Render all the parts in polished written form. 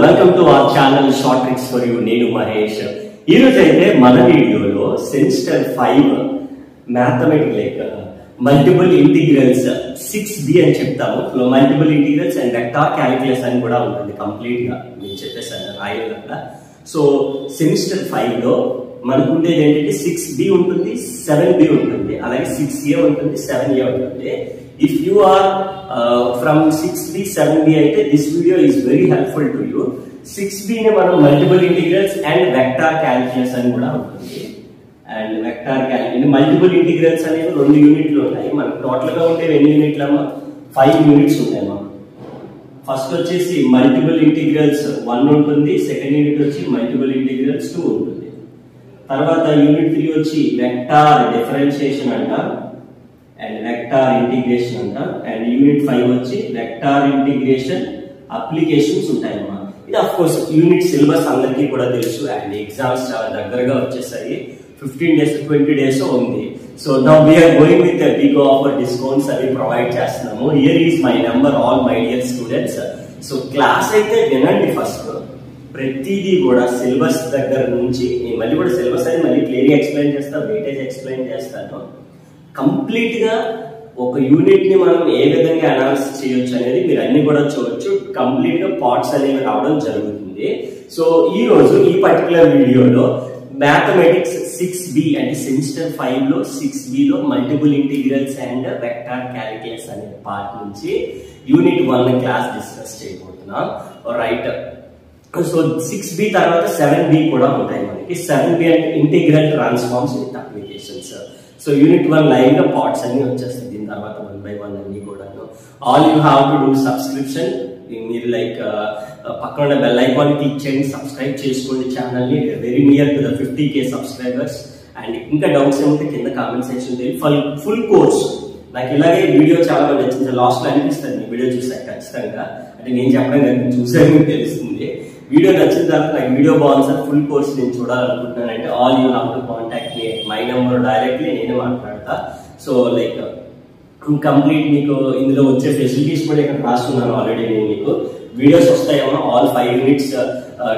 Welcome to our channel short tricks for you. నేను మహేష్. ఈ రోజు అయితే మన వీడియోలో semester 5 mathematics like multiple integrals 6B అని చెప్తాము. Multiple integrals and vector calculus అని కూడా ఉంటుంది కంప్లీట్ గా. నేను చెప్పేసాను రాయగల. సో సెమిస్టర్ 5 లో మనకు ఉండేది ఏంటంటే 6B ఉంటుంది, 7B ఉంటుంది, అలాగే 6A ఉంటుంది, 7A ఉంటుంది. If you are from 6B, 7B అయితే this video is very helpful to you. 6B ని మనం multiple integrals and vector calculus అని కూడా ఉంటుంది. And vector calculus multiple integrals అనేవి 2 యూనిట్లు ఉన్నాయి. మనకు టోటల్ గా ఉంటే ఎన్ని యూనిట్లు అమ్మా? 5 యూనిట్స్ ఉంటాయి అమ్మా. ఫస్ట్ వచ్చేసి మల్టిపుల్ ఇంటిగ్రల్స్ 1 ఉంటుంది, సెకండ్ యూనిట్ వచ్చి మల్టిపుల్ ఇంటిగ్రల్స్ 2 ఉంటుంది. తర్వాత యూనిట్ 3 వచ్చి వెక్టార్ డిఫరెన్షియేషన్ అంటాం అండ్ వెక్టార్ ఇంటిగ్రేషన్ అంటాం. అండ్ యూనిట్ 5 వచ్చి వెక్టార్ ఇంటిగ్రేషన్ అప్లికేషన్స్ ఉంటాయన్నమాట. ఇది ఆఫ్ కోర్స్ యూనిట్ సిలబస్ అందరికీ కూడా తెలుసు. అండ్ ఎగ్జామ్స్ చాలా దగ్గరగా వచ్చేసాయి. 15 days 20 days ఉంది. So now we're going with big offer discounts అవి ప్రొవైడ్ చేస్తున్నాము. Here is my number, all my dear students. So class అయితే వినండి ఫస్ట్. ప్రతిదీ కూడా సిలబస్ దగ్గర నుంచి నేను మళ్ళీ కూడా సిలబస్ అని మళ్ళీ క్లియర్గా ఎక్స్ప్లెయిన్ చేస్తాను, వెయిటేజ్ ఎక్స్ప్లెయిన్ చేస్తాను. కంప్లీట్ గా ఒక యూనిట్ ని మనం ఏ విధంగా అనాలిసిస్ చేయొచ్చు అనేది మీరు అన్ని కూడా చూడొచ్చు. కంప్లీట్ గా పార్ట్స్ అనేవి రావడం జరుగుతుంది. సో ఈ రోజు ఈ పర్టికులర్ వీడియోలో మ్యాథమెటిక్స్ 6B అంటే సెమిస్టర్ 5 లో 6B లో multiple integrals and vector calculus అనే పార్ట్ నుంచి యూనిట్ 1 క్లాస్ డిస్కస్ చేయబోతున్నాం. రైట్. సో 6B తర్వాత 7B కూడా ఉంటాయి మనకి. 7B అంటే integral transforms with applications. So unit 1 live గా పార్ట్స్ అన్ని వచ్చేస్తాయి. దీని తర్వాత 1 by 1 అన్ని కూడా. All you have to do subscription. మీరు లైక్ పక్కన ఉన్న బెల్ ఐకాన్ క్లిక్ చేయండి, సబ్స్క్రైబ్ చేసుకోండి ఛానల్ ని. Very near to the 50K subscribers. And ఇంకా డౌట్స్ ఏమంటే కింద కామెంట్ సెక్షన్ ఫుల్ కోర్స్. నాకు ఇలాగే వీడియో చాలా మంది నచ్చింది. లాస్ట్ లో అనిపిస్తుంది మీ వీడియో చూసాక ఖచ్చితంగా. అంటే నేను చెప్పడం కానీ చూసాక తెలుస్తుంది. వీడియో నచ్చిన తర్వాత నాకు వీడియో బాగుంది సార్, ఫుల్ కోర్స్ నేను చూడాలనుకుంటున్నానంటే all you have to contact me. My number directly నేనే మాట్లాడతా. సో లైక్ కంప్లీట్ మీకు ఇందులో వచ్చే ఫెసిలిటీస్ కూడా ఇక్కడ రాసుకున్నాను ఆల్రెడీ. నేను మీకు వీడియోస్ వస్తాయేమో ఆల్ 5 యూనిట్స్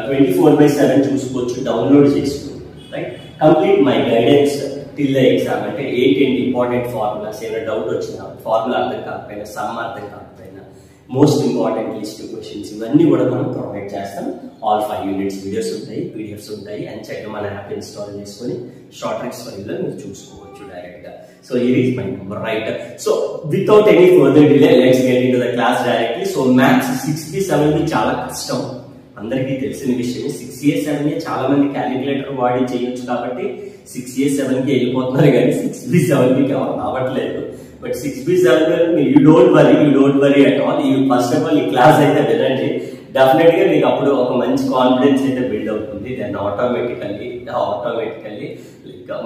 24/7 చూసుకోవచ్చు, డౌన్లోడ్ చేసుకోవచ్చు. Right. Complete my guidance till the exam. అంటే ఏంటి ఇంపార్టెంట్ ఫార్ములాస్, ఏమైనా డౌట్ వచ్చినా, ఫార్ములా అర్థం కాకపోయినా, సమ్ అర్థం కాకపోయినా, మోస్ట్ ఇంపార్టెంట్ లిస్ట్ క్వశ్చన్స్ ఇవన్నీ కూడా మనం ప్రొవైడ్ చేస్తాం. ఆల్ 5 యూనిట్స్ వీడియోస్ ఉంటాయి, పీడిఎఫ్స్ ఉంటాయి. అండ్ చక్కగా మన యాప్ ఇన్స్టాల్ చేసుకొని షార్ట్ ట్రిక్స్ ఫైల్లో మీరు చూసుకోవచ్చు డైరెక్ట్ గా. So here is my number. Right. So without any further delay let's get into the class directly. So maths 6B 7B చాలా కష్టం, అందరికీ తెలిసిన విషయమే. 6A 7A చాలా మంది క్యాలిక్యులేటర్ వాడి చేయొచ్చు కాబట్టి 6A 7కి వెళ్ళిపోతున్నారు, కానీ 6B 7Bకి ఎవరు రావట్లేదు. But 6B 7B you don't worry at all. ఈ ఫస్ట్ ఆఫ్ ఆల్ ఈ క్లాస్ అయితే వినండి. డెఫినెట్ గా మీకు అప్పుడు ఒక మంచి కాన్ఫిడెన్స్ అయితే బిల్డ్ అవుతుంది. దెన్ ఆటోమేటికల్లీ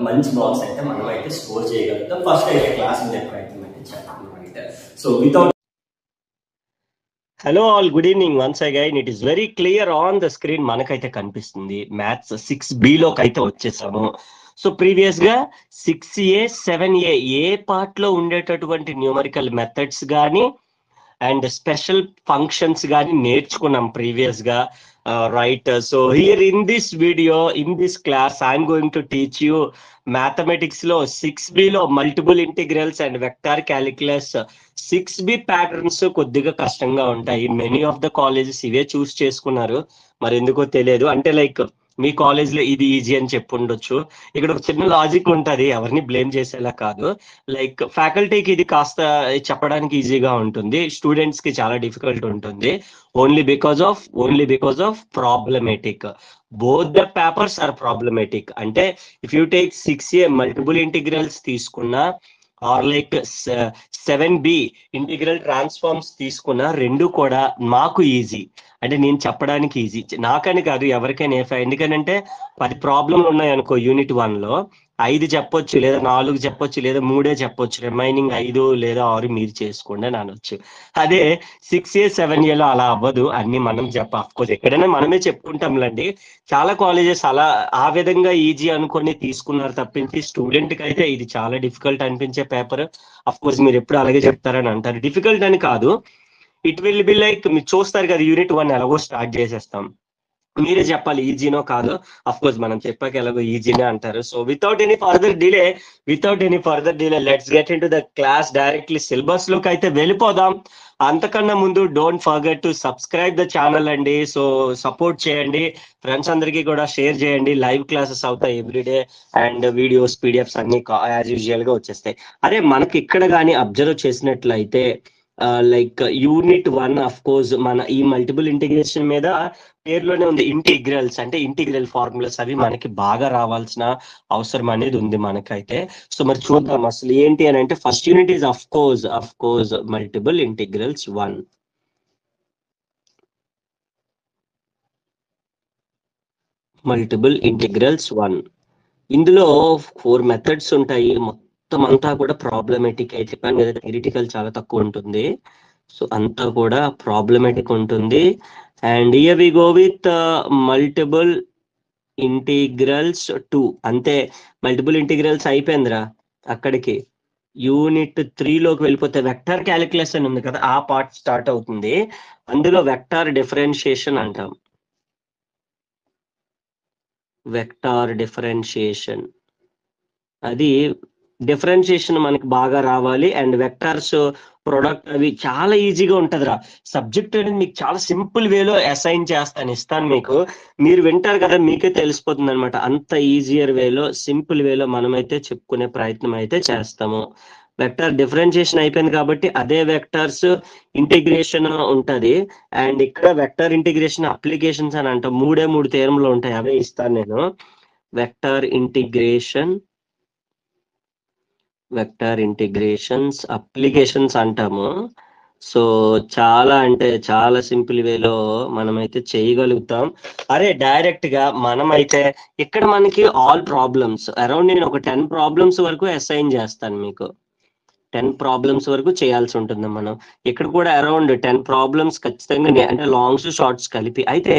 మంచి మార్క్స్ అయితే మనం అయితే స్కోర్ చేయగలుగుతాం. ఫస్ట్ అయితే క్లాస్ ఉండే ప్రయత్నం అయితే చేద్దాం. Right. So without hello all, good evening once again. It is very clear on the screen. మనకైతే కనిపిస్తుంది మ్యాథ్స్ 6B లోకి అయితే వచ్చేసాము. సో ప్రీవియస్ గా 6A 7A ఏ పార్ట్ లో ఉండేటటువంటి న్యూమరికల్ మెథడ్స్ కానీ అండ్ స్పెషల్ ఫంక్షన్స్ కానీ నేర్చుకున్నాం ప్రీవియస్ గా. Right. So here in this video, in this class I'm going to teach you mathematics లో 6B లో multiple integrals and vector calculus. 6B patterns కొద్దిగా కష్టంగా ఉంటాయి. మెనీ ఆఫ్ ద కాలేజెస్ ఇవే చూస్ చేసుకున్నారు, మరి ఎందుకో తెలియదు. అంటే లైక్ మీ కాలేజ్ లో ఇది ఈజీ అని చెప్పుండొచ్చు. ఇక్కడ ఒక చిన్న లాజిక్ ఉంటుంది, ఎవరిని బ్లేమ్ చేసేలా కాదు. లైక్ ఫ్యాకల్టీకి ఇది కాస్త చెప్పడానికి ఈజీగా ఉంటుంది, స్టూడెంట్స్ కి చాలా డిఫికల్ట్ ఉంటుంది. Only because of problematic. Both the papers are problematic. అంటే if you take 6A multiple integrals తీసుకున్నా or like 7B integral transforms తీసుకున్నా, రెండు కూడా మాకు ఈజీ. అంటే నేను చెప్పడానికి ఈజీ, నాకని కాదు ఎవరికైనా. ఎందుకనంటే 10 ప్రాబ్లంలు ఉన్నాయి అనుకో యూనిట్ 1 లో, 5 చెప్పొచ్చు, లేదా 4 చెప్పొచ్చు, లేదా 3 చెప్పొచ్చు. రిమైనింగ్ 5 లేదా 6 మీరు చేసుకోండి అని అనొచ్చు. అదే 6A 7Aలో అలా అవ్వదు. అన్ని మనం అఫ్కోర్స్ ఎక్కడైనా మనమే చెప్పుకుంటాంలేండి. చాలా కాలేజెస్ అలా ఆ విధంగా ఈజీ అనుకొని తీసుకున్నారు తప్పించి, స్టూడెంట్ కి అయితే ఇది చాలా డిఫికల్ట్ అనిపించే పేపర్. అఫ్కోర్స్ మీరు ఎప్పుడు అలాగే చెప్తారని అంటారు. డిఫికల్ట్ అని కాదు, ఇట్ విల్ బి లైక్ మీరు చూస్తారు కదా, యూనిట్ 1 ఎలాగో స్టార్ట్ చేసేస్తాం. మీరే చెప్పాలి ఈజీనో కాదో. అఫ్ కోర్స్ మనం చెప్పాక ఎలాగో ఈజీనే అంటారు. So without any further delay let's get in to the class. Directly syllabus లోకి అయితే వెళ్ళిపోదాం. అంతకన్నా ముందు don't forget to subscribe the channel అండి. సో సపోర్ట్ చేయండి, ఫ్రెండ్స్ అందరికీ కూడా షేర్ చేయండి. లైవ్ క్లాసెస్ అవుతాయి ఎవ్రీడే, అండ్ వీడియోస్ పీడిఎఫ్స్ అన్ని యాజ్ యూజువల్ గా వచ్చేస్తాయి. అదే మనకి ఇక్కడ కానీ అబ్జర్వ్ చేసినట్లయితే లైక్ యూనిట్ 1 అఫ్ కోర్స్ మన ఈ మల్టిపుల్ ఇంటిగ్రేషన్ మీద పేరులోనే ఉంది, ఇంటిగ్రల్స్ అంటే ఇంటిగ్రల్ ఫార్ములాస్ అవి మనకి బాగా రావాల్సిన అవసరం అనేది ఉంది మనకైతే. సో మరి చూద్దాం అసలు ఏంటి అని అంటే, first unit is of course multiple integrals 1. Multiple integrals 1 ఇందులో 4 మెథడ్స్ ఉంటాయి. మొత్తం అంతా కూడా ప్రాబ్లమేటిక్ అయితే, చెప్పాను కదా థియరిటికల్ చాలా తక్కువ ఉంటుంది. సో అంతా కూడా ప్రాబ్లమేటిక్ ఉంటుంది. And here we go with multiple integrals 2. అంతే, మల్టిపుల్ ఇంటిగ్రల్స్ అయిపోయిందిరా. అక్కడికి యూనిట్ 3లోకి వెళ్ళిపోతే వెక్టర్ క్యాలిక్యులస్ అని ఉంది కదా, ఆ పార్ట్ స్టార్ట్ అవుతుంది. అందులో వెక్టార్ డిఫరెన్షియేషన్ అంటాం. వెక్టార్ డిఫరెన్షియేషన్, అది డిఫరెన్షియేషన్ మనకి బాగా రావాలి. అండ్ వెక్టార్స్ ప్రొడక్ట్ అవి చాలా ఈజీగా ఉంటుందిరా. సబ్జెక్ట్ అనేది మీకు చాలా సింపుల్ వేలో అసైన్ ఇస్తాను మీకు. మీరు వింటారు కదా, మీకే తెలిసిపోతుంది అనమాట. అంత ఈజియర్ వేలో, సింపుల్ వేలో మనమైతే చెప్పుకునే ప్రయత్నం అయితే చేస్తాము. వెక్టార్ డిఫరెన్షియేషన్ అయిపోయింది కాబట్టి అదే వెక్టార్స్ ఇంటిగ్రేషన్ ఉంటది. అండ్ ఇక్కడ వెక్టార్ ఇంటిగ్రేషన్ అప్లికేషన్స్ అని అంటాం. 3 థియరంలు ఉంటాయి, అవే ఇస్తాను నేను. వెక్టార్ ఇంటిగ్రేషన్స్ అప్లికేషన్స్ అంటాము. సో చాలా అంటే చాలా సింపుల్ వేలో మనమైతే చేయగలుగుతాం. అరే డైరెక్ట్ గా మనమైతే ఇక్కడ మనకి ఆల్ ప్రాబ్లమ్స్ అరౌండ్ నేను ఒక 10 ప్రాబ్లమ్స్ వరకు అసైన్ చేస్తాను మీకు. 10 ప్రాబ్లమ్స్ వరకు చేయాల్సి ఉంటుంది మనం. ఇక్కడ కూడా అరౌండ్ 10 ప్రాబ్లమ్స్ ఖచ్చితంగా, అంటే లాంగ్స్ షార్ట్స్ కలిపి. అయితే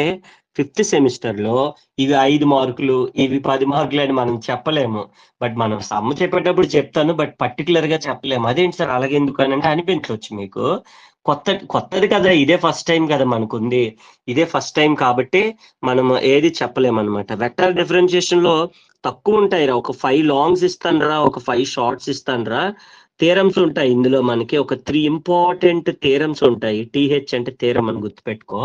5th సెమిస్టర్ లో ఇవి 5 మార్కులు, ఇవి 10 మార్కులు అని మనం చెప్పలేము. బట్ మనం సమ్ చెప్పేటప్పుడు చెప్తాను, బట్ పర్టికులర్ గా చెప్పలేము. అదేంటి సార్ అలాగెందుకు అని అంటే అనిపించవచ్చు మీకు. కొత్తది కదా, ఇదే ఫస్ట్ టైం కదా మనకుంది. ఇదే ఫస్ట్ టైం కాబట్టి మనం ఏది చెప్పలేమన్నమాట. వెక్టర్ డిఫరెన్షియేషన్ లో తక్కువ ఉంటాయి రా. ఒక 5 లాంగ్స్ ఇస్తాను రా, ఒక 5 షార్ట్స్ ఇస్తాను రా. థియరమ్స్ ఉంటాయి ఇందులో మనకి, ఒక 3 ఇంపార్టెంట్ థియరమ్స్ ఉంటాయి. టీహెచ్ అంటే థియరం అని గుర్తుపెట్టుకో.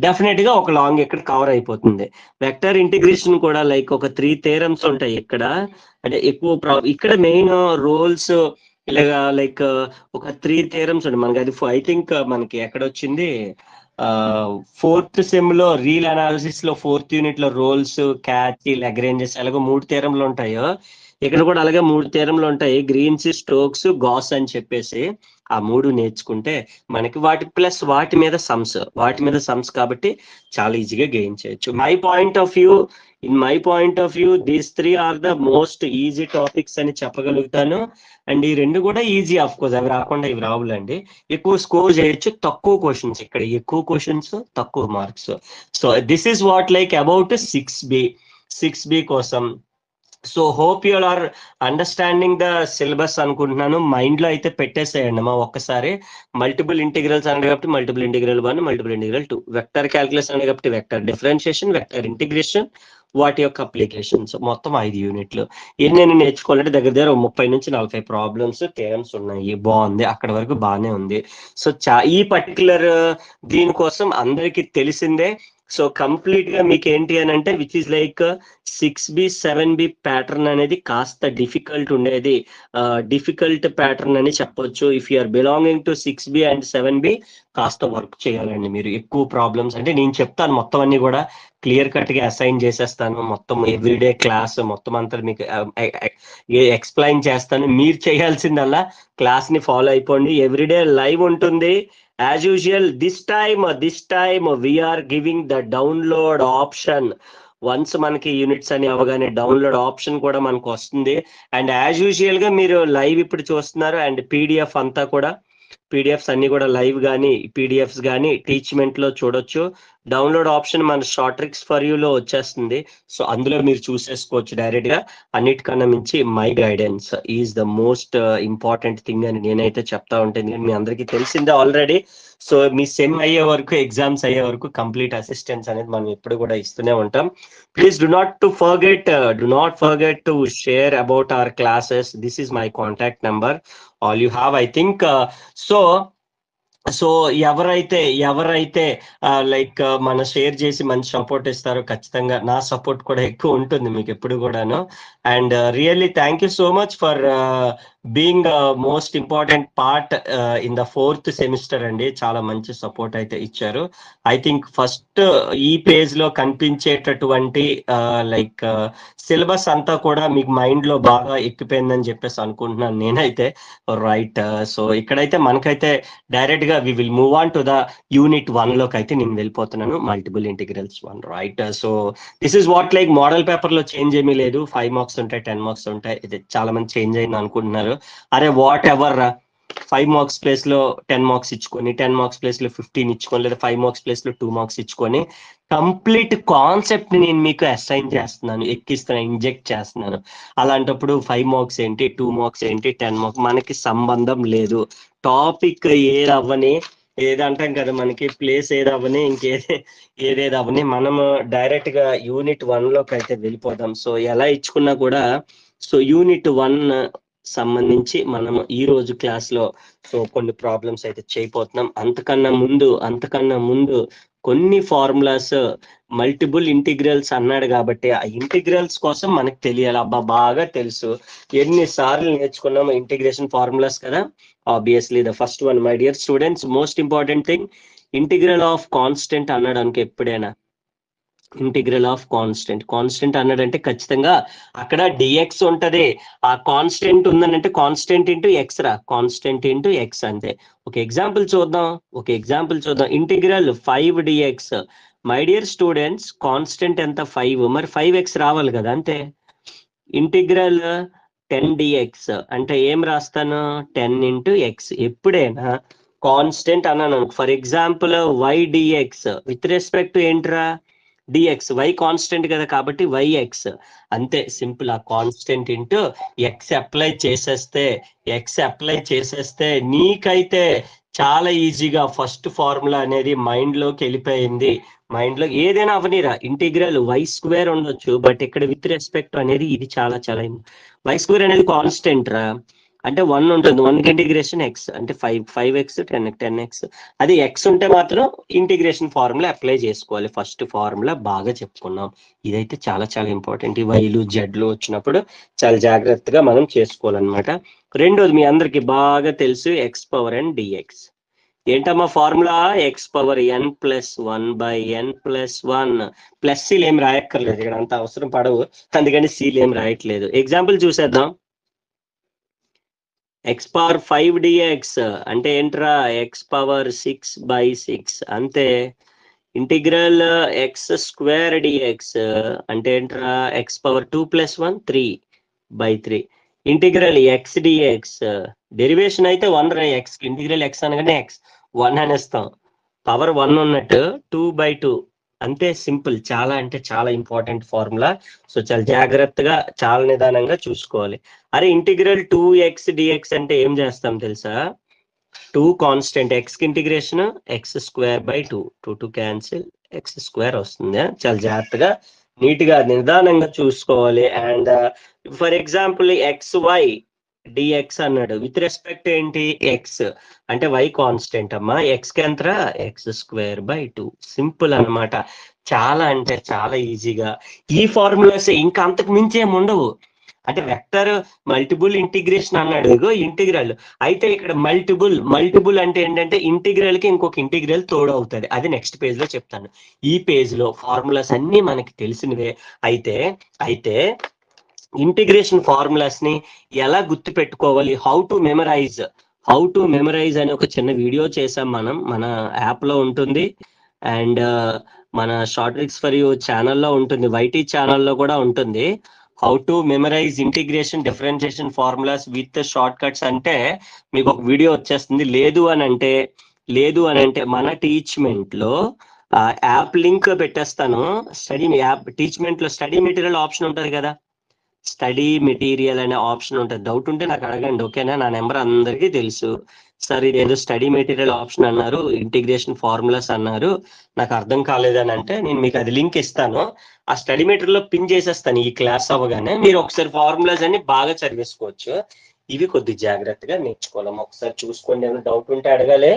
డెఫినెట్ గా ఒక లాంగ్ ఇక్కడ కవర్ అయిపోతుంది. వెక్టర్ ఇంటిగ్రేషన్ కూడా లైక్ ఒక 3 థియరమ్స్ ఉంటాయి ఇక్కడ. అంటే ఎక్కువ ఇక్కడ మెయిన్ రోల్స్ ఇలాగా లైక్ ఒక 3 థియరమ్స్ ఉంటాయి మనకి. అది ఐ థింక్ మనకి ఎక్కడ వచ్చింది, 4th సెమ్ లో రీల్ అనాలిసిస్ లో 4th యూనిట్ లో రోల్స్, క్యాచ్, లాగ్రేంజెస్ అలాగే 3 థియరంలు ఉంటాయో. ఇక్కడ కూడా అలాగే 3 థియరంలు ఉంటాయి, గ్రీన్స్, స్టోక్స్, గాస్ అని చెప్పేసి. ఆ 3 నేర్చుకుంటే మనకి వాటి మీద సమ్స్ కాబట్టి చాలా ఈజీగా గెయిన్ చేయొచ్చు. In my point of view these 3 are the most easy topics అని చెప్పగలుగుతాను. అండ్ ఈ 2 కూడా ఈజీ. ఆఫ్ కోర్స్ అవి రాకుండా ఇవి రావులండి. ఎక్కువ స్కోర్ చేయొచ్చు, తక్కువ క్వశ్చన్స్ ఇక్కడ, ఎక్కువ క్వశ్చన్స్ తక్కువ marks. So this is what like about 6B కోసం. So hope you are understanding the syllabus అనుకుంటున్నాను. మైండ్ లో అయితే పెట్టేసేయండి మా ఒక్కసారి. మల్టిపుల్ ఇంటిగ్రల్స్ అంటే కాబట్టి multiple integral 1, multiple integral 2, vector calculus అంటే కాబట్టి వెక్టర్ డిఫరెన్షియేషన్, వెక్టర్ ఇంటిగ్రేషన్, వాటి యొక్క అప్లికేషన్స్, మొత్తం 5 యూనిట్లు. నేను నేర్చుకోవాలంటే దగ్గర 30 నుంచి 40 ప్రాబ్లమ్స్, థియరమ్స్ ఉన్నాయి. బాగుంది, అక్కడ వరకు బాగానే ఉంది. సో ఈ పర్టికులర్ దీనికోసం అందరికీ తెలిసిందే. సో కంప్లీట్ గా మీకు ఏంటి అని అంటే which is like 6B 7B pattern అనేది కాస్త డిఫికల్ట్ ఉండేది. డిఫికల్ట్ ప్యాటర్న్ అని చెప్పొచ్చు. If you are belonging to 6B and 7B కాస్త వర్క్ చేయాలండి మీరు. ఎక్కువ ప్రాబ్లమ్స్ అంటే నేను చెప్తాను, మొత్తం అన్ని కూడా క్లియర్ కట్ గా అసైన్ చేసేస్తాను. మొత్తం ఎవ్రీడే క్లాస్ మొత్తం అంతా మీకు ఎక్స్ప్లెయిన్ చేస్తాను. మీరు చేయాల్సిందల్లా క్లాస్ ని ఫాలో అయిపోండి. ఎవ్రీడే లైవ్ ఉంటుంది as usual. This time we are giving the download option. Once మనకి యూనిట్స్ అని అవగానే డౌన్లోడ్ ఆప్షన్ కూడా మనకు వస్తుంది. అండ్ యాజ్ యూజువల్ గా మీరు లైవ్ ఇప్పుడు చూస్తున్నారు. అండ్ పీడిఎఫ్ అంతా కూడా, పీడిఎఫ్స్ అన్ని కూడా లైవ్ కానీ పీడిఎఫ్స్ కానీ టీచ్మెంట్ లో చూడొచ్చు. డౌన్లోడ్ ఆప్షన్ మన షార్ట్ ట్రిక్స్ ఫర్ యూలో వచ్చేస్తుంది. సో అందులో మీరు చూసేసుకోవచ్చు డైరెక్ట్ గా. అన్నిటికన్నా మించి my guidance is the most important thing అని నేనైతే చెప్తా ఉంటాను. మీ అందరికీ తెలిసిందే ఆల్రెడీ. సో మీ సెమ్ అయ్యే వరకు, ఎగ్జామ్స్ అయ్యే వరకు కంప్లీట్ అసిస్టెన్స్ అనేది మనం ఎప్పుడు కూడా ఇస్తూనే ఉంటాం. Please do not forget to share about our classes. This is my contact number. All you have, I think. So ఎవరైతే లైక్ మన షేర్ చేసి మంచి సపోర్ట్ ఇస్తారో ఖచ్చితంగా నా సపోర్ట్ కూడా ఎక్కువ ఉంటుంది మీకు ఎప్పుడు కూడాను. And really thank you so much for being most important part in the 4th semester అండి. చాలా మంచి సపోర్ట్ అయితే ఇచ్చారు. ఐ థింక్ ఫస్ట్ ఈ పేజ్ లో కనిపించేటటువంటి లైక్ సిలబస్ అంతా కూడా మీకు మైండ్ లో బాగా ఎక్కిపోయిందని చెప్పేసి అనుకుంటున్నాను నేనైతే. రైట్. సో ఇక్కడైతే మనకైతే డైరెక్ట్ గా we will move on to the unit 1 లోకి అయితే నేను వెళ్ళిపోతున్నాను. Multiple integrals 1. Right. So this is what like model paper లో చేంజ్ ఏమీ లేదు. 5 మార్క్స్ ఉంటాయి, 10 మార్క్స్ ఉంటాయి. ఇది చాలా మంది చేంజ్ అయింది అనుకుంటున్నారు. అరే వాట్ ఎవర్, 5 మార్క్స్ ప్లేస్ లో 10 మార్క్స్ ఇచ్చుకొని, 10 మార్క్స్ ప్లేస్ లో 15 ఇచ్చుకొని, లేదా 5 మార్క్స్ ప్లేస్ లో 2 మార్క్స్ ఇచ్చుకొని కంప్లీట్ కాన్సెప్ట్ ని నేను మీకు అసైన్ చేస్తున్నాను, ఎక్కిస్తున్నాను, ఇంజెక్ట్ చేస్తున్నాను. అలాంటప్పుడు 5 మార్క్స్ ఏంటి, 2 మార్క్స్ ఏంటి, 10 మార్క్స్ మనకి సంబంధం లేదు. టాపిక్ ఏదవ్వని, ఏదంటాం కదా మనకి ప్లేస్ ఏదవ్వని, ఏదేదవ్వని, మనము డైరెక్ట్ గా యూనిట్ 1 లోకి అయితే వెళ్ళిపోదాం. సో ఎలా ఇచ్చుకున్నా కూడా సో యూనిట్ 1 సంబంధించి మనము ఈ రోజు క్లాస్ లో సో కొన్ని ప్రాబ్లమ్స్ అయితే చేయబోతున్నాం. అంతకన్నా ముందు కొన్ని ఫార్ములాస్, మల్టిపుల్ ఇంటిగ్రల్స్ అన్నాడు కాబట్టి ఆ ఇంటిగ్రల్స్ కోసం మనకు తెలియాలి. అబ్బా బాగా తెలుసు, ఎన్నిసార్లు నేర్చుకున్నాము ఇంటిగ్రేషన్ ఫార్ములాస్ కదా. Obviously the first one my dear students, most important thing, integral of constant అన్నాడు అనుకో ఎప్పుడైనా. ఇంటిగ్రల్ ఆఫ్ కాన్స్టెంట్ అన్నాడంటే ఖచ్చితంగా అక్కడ డిఎక్స్ ఉంటది. ఆ కాన్స్టెంట్ ఉందనంటే కాన్స్టెంట్ ఇంటూ ఎక్స్ రా, కాన్స్టెంట్ ఇంటూ ఎక్స్ అంతే. ఒక ఎగ్జాంపుల్ చూద్దాం. Integral 5 dx. My dear students, constant ఎంత 5, మరి 5x రావాలి కదా అంతే. ఇంటిగ్రల్ 10 dx అంటే ఏం రాస్తాను, 10 ఇంటూ ఎక్స్. ఎప్పుడైనా కాన్స్టెంట్ అన్నాను, for example y dx with respect to ఏంట్రా dx, y కాన్స్టెంట్ కదా కాబట్టి yx అంతే, సింపుల్. ఆ కాన్స్టెంట్ ఇంటూ ఎక్స్ అప్లై చేసేస్తే నీకైతే చాలా ఈజీగా ఫస్ట్ ఫార్ములా అనేది మైండ్ లోకి వెళ్ళిపోయింది. మైండ్ లో ఏదైనా అవనిరా, ఇంటిగ్రల్ y² ఉండొచ్చు, బట్ ఇక్కడ విత్ రెస్పెక్ట్ అనేది ఇది చాలా y² అనేది కాన్స్టెంట్ రా, అంటే 1 ఉంటుంది. 1 ఇంటిగ్రేషన్ ఎక్స్ అంటే 5x 10x. అది ఎక్స్ ఉంటే మాత్రం ఇంటిగ్రేషన్ ఫార్ములా అప్లై చేసుకోవాలి. ఫస్ట్ ఫార్ములా బాగా చెప్పుకున్నాం. ఇదైతే చాలా ఇంపార్టెంట్. ఈ వైలు జెడ్లు వచ్చినప్పుడు చాలా జాగ్రత్తగా మనం చేసుకోవాలన్నమాట. రెండోది మీ అందరికి బాగా తెలుసు, ఎక్స్ పవర్ n dx. ఏంటమ్మా formula, X power n + 1/n+1. Plus seal ఏం రాయక్కర్లేదు, ఇక్కడ అంత అవసరం పడవు, అందుకని సీలు ఏం రాయట్లేదు. ఎగ్జాంపుల్ చూసేద్దాం. ఎక్స్ పవర్ 5 dx అంటే ఏంట్రా, ఎక్స్ పవర్ 6/6 అంతే. ఇంటిగ్రల్ x² dx అంటే ఏంట్రా, X power 2 + 1 3/3. Integral x dx derivation అయితే 1 రా, ఎక్స్ ఇంటిగ్రల్ x అనగానే x 1 అనేస్తాం, పవర్ 1 ఉన్నట్టు 2/2 అంతే, సింపుల్. చాలా అంటే చాలా ఇంపార్టెంట్ ఫార్ములా. సో చాలా జాగ్రత్తగా, చాలా నిదానంగా చూసుకోవాలి. అరే ఇంటిగ్రల్ 2x dx అంటే ఏం చేస్తాం తెలుసా, 2 కాన్స్టెంట్, ఎక్స్ కి ఇంటిగ్రేషన్ x²/2, 2 క్యాన్సిల్, x² వస్తుంది. చాలా జాగ్రత్తగా, నీట్ గా, నిదానంగా చూసుకోవాలి. And for example xy dx అన్నాడు, విత్ రెస్పెక్ట్ ఏంటి ఎక్స్ అంటే y కాన్స్టెంట్ అమ్మా, ఎక్స్ కి ఎంతరా x²/2. సింపుల్ అన్నమాట. చాలా అంటే చాలా ఈజీగా ఈ ఫార్ములాస్, ఇంకా అంతకు మించి ఏమి ఉండవు. అంటే వెక్టర్ మల్టిపుల్ ఇంటిగ్రేషన్ అన్నాడు, ఇగో ఇంటిగ్రల్. అయితే ఇక్కడ మల్టిపుల్ అంటే ఏంటంటే ఇంటిగ్రల్ కి ఇంకొక ఇంటిగ్రల్ తోడు అవుతుంది. అది నెక్స్ట్ పేజ్ లో చెప్తాను. ఈ పేజ్ లో ఫార్ములాస్ అన్ని మనకి తెలిసినవే. అయితే ఇంటిగ్రేషన్ ఫార్ములాస్ ని ఎలా గుర్తు పెట్టుకోవాలి, హౌ టు మెమరైజ్ అని ఒక చిన్న వీడియో చేసాం మనం, మన యాప్ లో ఉంటుంది. అండ్ మన షార్ట్ ట్రిక్స్ ఫర్ యూ ఛానల్లో ఉంటుంది, వైటీ ఛానల్లో కూడా ఉంటుంది. How to memorize integration differentiation formulas with shortcuts అంటే మీకు ఒక వీడియో వచ్చేస్తుంది. లేదు అని అంటే మన టీచ్మెంట్ లో ఆ యాప్ లింక్ పెట్టేస్తాను. స్టడీ యాప్ టీచ్మెంట్ లో స్టడీ మెటీరియల్ ఆప్షన్ ఉంటుంది కదా, స్టడీ మెటీరియల్ అనే ఆప్షన్ ఉంటుంది. డౌట్ ఉంటే నాకు అడగండి, ఓకేనా? నా నెంబర్ అందరికీ తెలుసు. సార్ ఇదేదో స్టడీ మెటీరియల్ ఆప్షన్ అన్నారు, ఇంటిగ్రేషన్ ఫార్ములాస్ అన్నారు, నాకు అర్థం కాలేదని అంటే నేను మీకు అది లింక్ ఇస్తాను. ఆ స్టడీ మెటీరియల్ లో పిన్ చేసేస్తాను ఈ క్లాస్ అవ్వగానే. మీరు ఒకసారి ఫార్ములాస్ అన్ని బాగా చదివేసుకోవచ్చు. ఇవి కొద్ది జాగ్రత్తగా నేర్చుకోవాలి. ఒకసారి చూసుకోండి, ఏమైనా డౌట్ ఉంటే అడగాలి.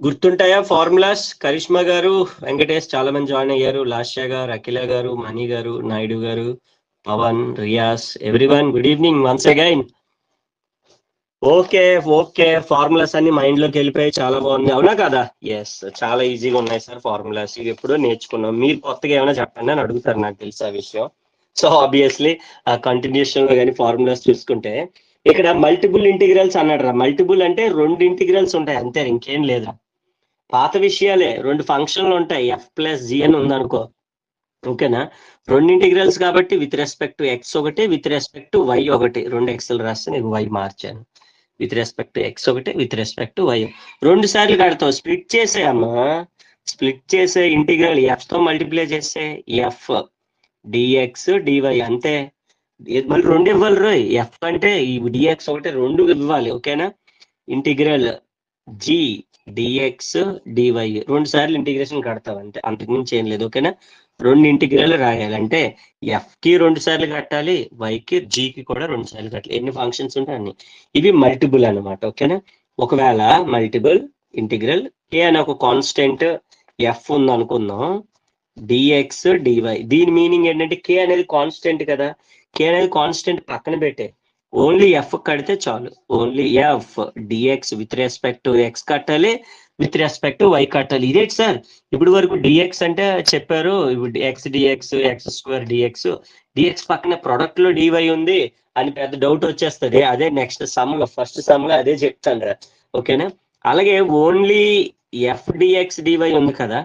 గుర్తుంటాయా ఫార్ములాస్? కరిష్మా గారు, వెంకటేష్ చాలా మంది జాయిన్ అయ్యారు, లాస్యా గారు, అఖిల గారు, మణి గారు, నాయుడు గారు, Pavan, Riyas, everyone good evening once again. Okay okay, formulas అన్ని మైండ్ లోకి వెళ్ళిపోయి చాలా బాగుంది, అవునా కదా? ఎస్, చాలా ఈజీగా ఉన్నాయి సార్ ఫార్ములాస్. ఇవి ఎప్పుడో నేర్చుకున్నాం. మీరు కొత్తగా ఏమైనా చెప్పండి అని అడుగుతారు, నాకు తెలుసు ఆ విషయం. సో ఆబ్వియస్లీ ఆ కంటిన్యూషన్ లో కానీ ఫార్ములాస్ చూసుకుంటే ఇక్కడ మల్టిపుల్ ఇంటిగ్రల్స్ అన్నాడు రా. మల్టిపుల్ అంటే 2 ఇంటిగ్రల్స్ ఉంటాయి అంతే, ఇంకేం లేదు. పాత విషయాలే, 2 ఫంక్షన్లు ఉంటాయి, ఎఫ్ ప్లస్ జి అని ఉందనుకో, ఓకేనా? 2 ఇంటిగ్రల్స్ కాబట్టి విత్ రెస్పెక్ట్ టు ఎక్స్ ఒకటి, విత్ రెస్పెక్ట్ టు వై ఒకటి. 2 ఎక్స్లు రాస్తే నేను వై మార్చాను. విత్ రెస్పెక్ట్ టు ఎక్స్ ఒకటి, విత్ రెస్పెక్ట్ టు వై 2 సార్లు కడతావు. స్ప్లిట్ చేసేయమ్మా, స్ప్లిట్ చేసే ఇంటిగ్రల్ ఎఫ్ తో మల్టిప్లై చేసే ఎఫ్ డిఎక్స్ డివై అంతే. మళ్ళీ 2 ఇవ్వాలి రోయ్, ఎఫ్ అంటే ఈ డిఎక్స్ ఒకటి 2 ఇవ్వాలి, ఓకేనా? ఇంటిగ్రల్ జి డిఎక్స్ డివై 2 సార్లు ఇంటిగ్రేషన్ కడతావు అంతే, అంతకుమించి ఏం లేదు, ఓకేనా? 2 ఇంటిగ్రల్ రాయాలి అంటే ఎఫ్ కి 2 సార్లు కట్టాలి, వైకి కి కూడా 2 సార్లు కట్టాలి. ఎన్ని ఫంక్షన్స్ ఉంటాయి అన్ని. ఇవి మల్టిపుల్ అనమాట, ఓకేనా? ఒకవేళ మల్టిపుల్ ఇంటిగ్రల్ కే అని ఒక కాన్స్టెంట్ ఎఫ్ ఉంది అనుకుందాం, డిఎక్స్ డివై. దీని మీనింగ్ ఏంటంటే కే అనేది కాన్స్టెంట్ కదా, కే అనేది కాన్స్టెంట్ పక్కన పెట్టే, ఓన్లీ ఎఫ్ కడితే చాలు. Only F dx with respect to x కట్టాలి, విత్ రెస్పెక్ట్ టు వై కట్టాలి. ఇదేంటి సార్ ఇప్పుడు వరకు డిఎక్స్ అంటే చెప్పారు, ఇప్పుడు x dx, x square dx, dx పక్కన ప్రొడక్ట్ లో డివై ఉంది అని పెద్ద డౌట్ వచ్చేస్తుంది. అదే నెక్స్ట్ సమ్ లో, ఫస్ట్ సమ్ లో అదే చెప్తాను, ఓకేనా? అలాగే ఓన్లీ ఎఫ్ డిఎక్స్ డివై ఉంది కదా,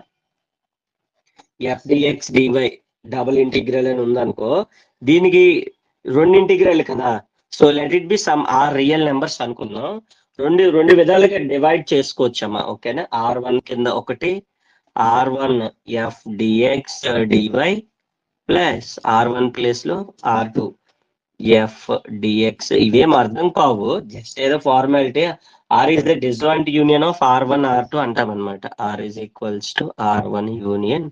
F dx dy double integral అని ఉందనుకో, దీనికి 2 ఇంటిగ్రల్ కదా, so let it be some R real numbers అనుకుందాం. 2 విధాలుగా డివైడ్ చేసుకోవచ్చమ్మా, ఓకేనా? R1 కింద ఒకటి, R1 F dx dy plus R1 place లో R2 ఎఫ్ డిఎక్స్. ఇవేం అర్థం కావు, జస్ట్ ఏదో formality. R is the disjoint union of R1 R2 అంటాం అనమాట. R is equals to R1 union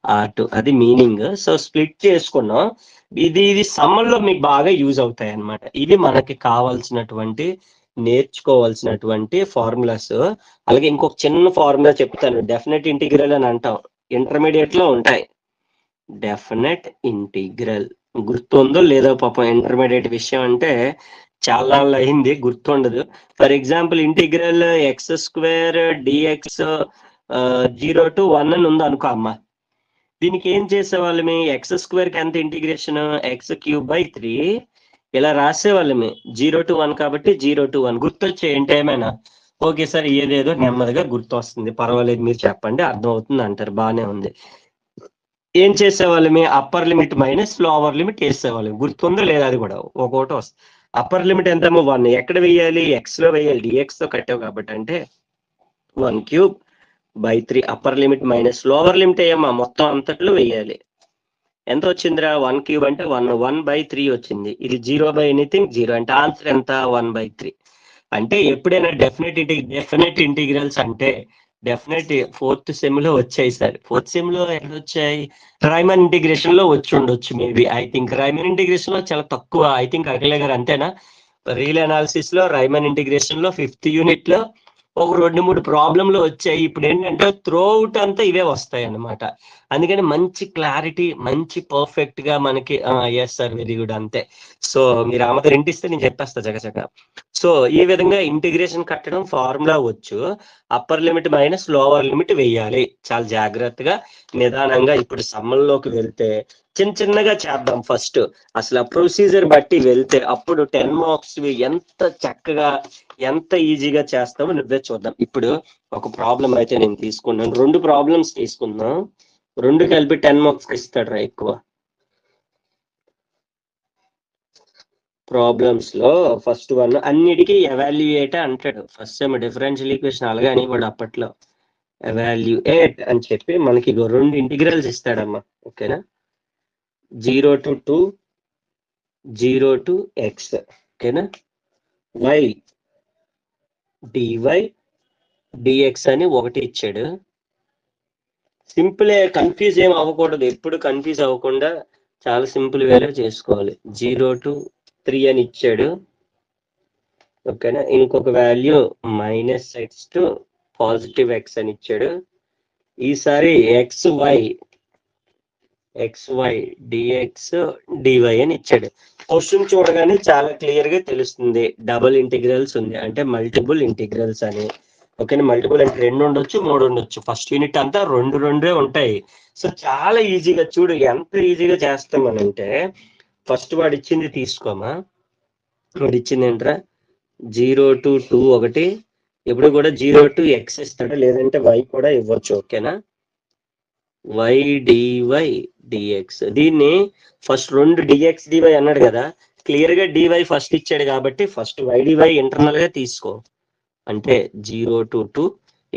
R2, అది మీనింగ్. సో స్ప్లిట్ చేసుకున్నాం. ఇది సమ్మర్లో మీకు బాగా యూజ్ అవుతాయి అన్నమాట. ఇవి మనకి కావాల్సినటువంటి నేర్చుకోవాల్సినటువంటి ఫార్ములాస్. అలాగే ఇంకొక చిన్న ఫార్ములా చెప్తాను, డెఫినెట్ ఇంటిగ్రల్ అని అంటాం, ఇంటర్మీడియట్ లో ఉంటాయి. డెఫినెట్ ఇంటిగ్రల్ గుర్తుందో లేదో పాపం, ఇంటర్మీడియట్ విషయం అంటే చాలా అయింది, గుర్తుండదు. For example integral x square dx 0 to 1 అని ఉంది అనుకో అమ్మ, దీనికి ఏం చేసేవాళ్ళమి? ఎక్స్ స్క్వేర్ కి ఎంత ఇంటిగ్రేషన్, x³/3 ఇలా రాసేవాళ్ళమి. 0 to 1 కాబట్టి 0 to 1 గుర్తొచ్చే ఏంటి ఏమైనా? ఓకే సార్, ఏదేదో నెమ్మదిగా గుర్తొస్తుంది, పర్వాలేదు మీరు చెప్పండి అర్థమవుతుంది అంటారు, బాగానే ఉంది. ఏం చేసేవాళ్ళమి? Upper limit minus lower limit వేసేవాళ్ళం. గుర్తుందో లేదా అది కూడా, ఒక్కొక్కటి వస్తుంది. అప్పర్ లిమిట్ ఎంతమో 1, ఎక్కడ వేయాలి? ఎక్స్ లో వేయాలి, డిఎక్స్ తో కట్టావు కాబట్టి, అంటే 1³/3 upper limit minus lower limit ఏమన్నా మొత్తం అంతట్లో వేయాలి. ఎంత వచ్చిందిరా? 1³ అంటే 1/3 వచ్చింది. ఇది 0/ఎనీథింగ్ 0 అంటే ఆన్సర్ ఎంత? 1/3. అంటే ఎప్పుడైనా డెఫినెట్ ఇంటిగ్రల్స్ అంటే డెఫినెట్ ఫోర్త్ సెమ్ లో వచ్చాయి సార్. ఫోర్త్ సెమ్ లో ఎక్కడ వచ్చాయి? రైమన్ ఇంటిగ్రేషన్ లో వచ్చి ఉండొచ్చు మేబీ. ఐ థింక్ రైమన్ ఇంటిగ్రేషన్ లో చాలా తక్కువ, ఐ థింక్ అఖిల గారు అంతేనా? రియల్ అనాలిసిస్ లో రైమన్ ఇంటిగ్రేషన్ లో 5th యూనిట్ లో ఒక 2-3 ప్రాబ్లంలు వచ్చాయి. ఇప్పుడు ఏంటంటే త్రూఅవుట్ అంతా ఇవే వస్తాయి అన్నమాట. అందుకని మంచి క్లారిటీ, మంచి పర్ఫెక్ట్ గా మనకి ఎస్ సార్ వెరీ గుడ్ అంతే. సో మీరు ఆమె ఇంటిస్తే నేను చెప్పేస్తా చకచక. సో ఈ విధంగా ఇంటిగ్రేషన్ కట్టడం ఫార్ములా వచ్చు. Upper limit minus lower limit వేయాలి, చాలా జాగ్రత్తగా నిదానంగా. ఇప్పుడు సమ్మల్లోకి వెళ్తే చిన్నగా చేద్దాం ఫస్ట్. అసలు ఆ ప్రొసీజర్ బట్టి వెళ్తే అప్పుడు 10 మార్క్స్ ఎంత చక్కగా ఎంత ఈజీగా చేస్తామో నువ్వే చూద్దాం. ఇప్పుడు ఒక ప్రాబ్లం అయితే నేను తీసుకున్నాను, 2 ప్రాబ్లమ్స్ తీసుకుందాం, 2 కలిపి 10 మార్క్స్ ఇస్తాడు రా ఎక్కువ. ప్రాబ్లమ్స్ లో ఫస్ట్ వన్ అన్నిటికీ ఎవాల్యుయేట్ అంటాడు. ఫస్ట్ టైం డిఫరెన్షియల్ ఈక్వేషన్ అలాగే అనేవాడు అప్పట్లో. ఎవాల్యుయేట్ అని చెప్పి మనకి 2 ఇంటిగ్రల్స్ ఇస్తాడమ్మా. ఓకేనా, 0 to 2, 0 to x. ఓకేనా, y dy dx అని ఒకటి ఇచ్చాడు. సింపుల్, కన్ఫ్యూజ్ ఏం అవ్వకూడదు. ఎప్పుడు కన్ఫ్యూజ్ అవ్వకుండా చాలా సింపుల్ వేలో చేసుకోవాలి. 0 to 3 అని ఇచ్చాడు. ఓకేనా, ఇంకొక వాల్యూ -x to +x అని ఇచ్చాడు. ఈసారి xy dx dy అని ఇచ్చాడు. క్వశ్చన్ చూడగానే చాలా క్లియర్ గా తెలుస్తుంది డబుల్ ఇంటిగ్రల్స్ ఉంది అంటే మల్టిపుల్ ఇంటిగ్రల్స్ అని. ఓకేనా, మల్టిపుల్ అంటే 2 ఉండొచ్చు, 3 ఉండొచ్చు. ఫస్ట్ యూనిట్ అంతా 2 ఉంటాయి. సో చాలా ఈజీగా చూడు, ఎంత ఈజీగా చేస్తామనంటే ఫస్ట్ వాడు ఇచ్చింది తీసుకోమా. వాడు ఇచ్చింది ఏంట్రా, 0 to 2 ఒకటి. ఎప్పుడు కూడా 0 to x ఇస్తాడు, లేదంటే y కూడా ఇవ్వచ్చు. ఓకేనా, y dy dx. దీన్ని ఫస్ట్ 2 dx dy అన్నాడు కదా, క్లియర్ గా dy ఫస్ట్ ఇచ్చాడు కాబట్టి ఫస్ట్ y dy ఇంటర్నల్ గా తీసుకో. అంటే 0 to 2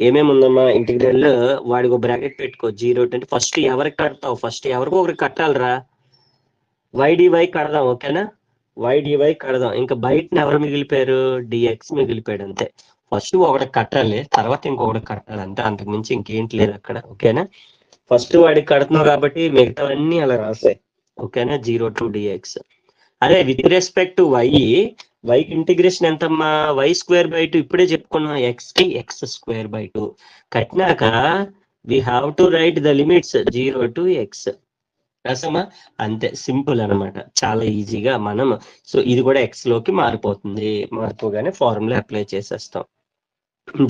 ఏమేమి ఉందమ్మా ఇంటిగ్రల్, వాడికి ఒక బ్రాకెట్ పెట్టుకో. 0 అంటే ఫస్ట్ ఎవరికి కడతావు, ఫస్ట్ ఎవరికో ఒకరికి కట్టాలరా. y dy కడదాం. ఓకేనా, y dy కడదాం. ఇంకా బయట ఎవరు మిగిలిపోయారు, dx మిగిలిపోయాడు. అంతే, ఫస్ట్ ఒకటి కట్టాలి, తర్వాత ఇంకొకటి కట్టాలి, అంతే. అంతకు మించి ఇంకేంటి లేదు అక్కడ. ఓకేనా, ఫస్ట్ వాడికి కడుతున్నావు కాబట్టి మిగతావన్నీ అలా రాసాయి. ఓకేనా, 0 to dx. అదే విత్ రెస్పెక్ట్ టు వైకి ఇంటిగ్రేషన్ ఎంతమ్మా, y²/2. ఇప్పుడే చెప్పుకున్నాం, x కి x²/2 కట్టినాక we have to write the limits 0 to x. రాసమ్మా, అంతే, సింపుల్ అనమాట, చాలా ఈజీగా మనం. సో ఇది కూడా x లోకి మారిపోతుంది. మారిపోగానే ఫార్ములా అప్లై చేసేస్తాం.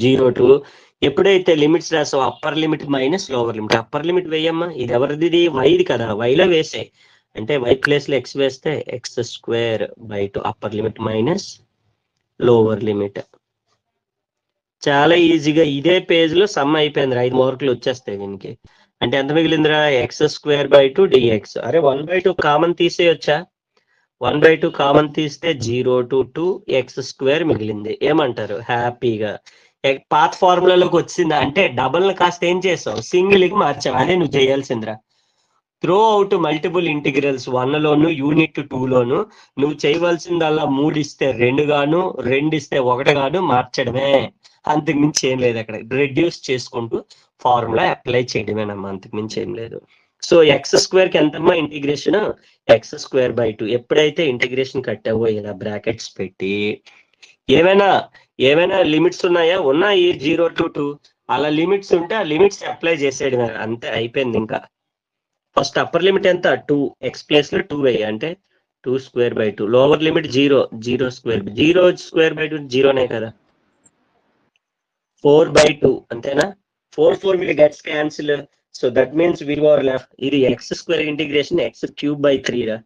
0 to ఎప్పుడైతే లిమిట్స్ రాసావు, upper limit minus lower limit. Upper limit వేయమ్మా, ఇది ఎవరిది, వైది కదా, వైలో వేసే. అంటే y ప్లేస్ లో x వేస్తే x²/2 upper limit minus lower limit. చాలా ఈజీగా ఇదే పేజ్ లో సమ్ అయిపోయింది. 5 మార్కులు వచ్చేస్తాయి దీనికి. అంటే ఎంత మిగిలిందిరా, x²/2 dx. అరే 1/2 కామన్ తీసేయొచ్చా, 1/2 కామన్ తీస్తే 0 to 2 x² మిగిలింది. ఏమంటారు, హ్యాపీగా పాత ఫార్ములాలోకి వచ్చింది. అంటే డబల్ కాస్త ఏం చేసావు, సింగిల్ కి మార్చావు. అదే నువ్వు చేయాల్సిందిరా. త్రో అవుట్ మల్టిపుల్ ఇంటిగ్రల్స్ 1 లోను, యూనిట్ 2 లోను నువ్వు చేయవలసిందల్లా 3 ఇస్తే 2 గాను, 2 ఇస్తే 1 గాను మార్చడమే. అంతకు మించి ఏం లేదు. అక్కడ రెడ్యూస్ చేసుకుంటూ ఫార్ములా అప్లై చేయడమేనమ్మా, అంతకు మించి ఏం లేదు. సో x² కి ఎంతమ్మా ఇంటిగ్రేషన్, x²/2. ఎప్పుడైతే ఇంటిగ్రేషన్ కట్టావో ఇలా బ్రాకెట్స్ పెట్టి, ఏమైనా లిమిట్స్ ఉన్నాయా, ఉన్నాయి 0 to 2. అలా లిమిట్స్ ఉంటే ఆ లిమిట్స్ అప్లై చేసేయడమే, అంతే, అయిపోయింది. ఇంకా ఫస్ట్ అప్పర్ లిమిట్ ఎంత, 2, x ప్లేస్ లో 2 వేయ, అంటే 2²/2. లోవర్ లిమిట్ 0, 0²/2 0నే కదా, 4/2 అంతేనా. 4 will gets cancel. So that means we were left ఇది x² ఇంటిగ్రేషన్ x³/3 రా.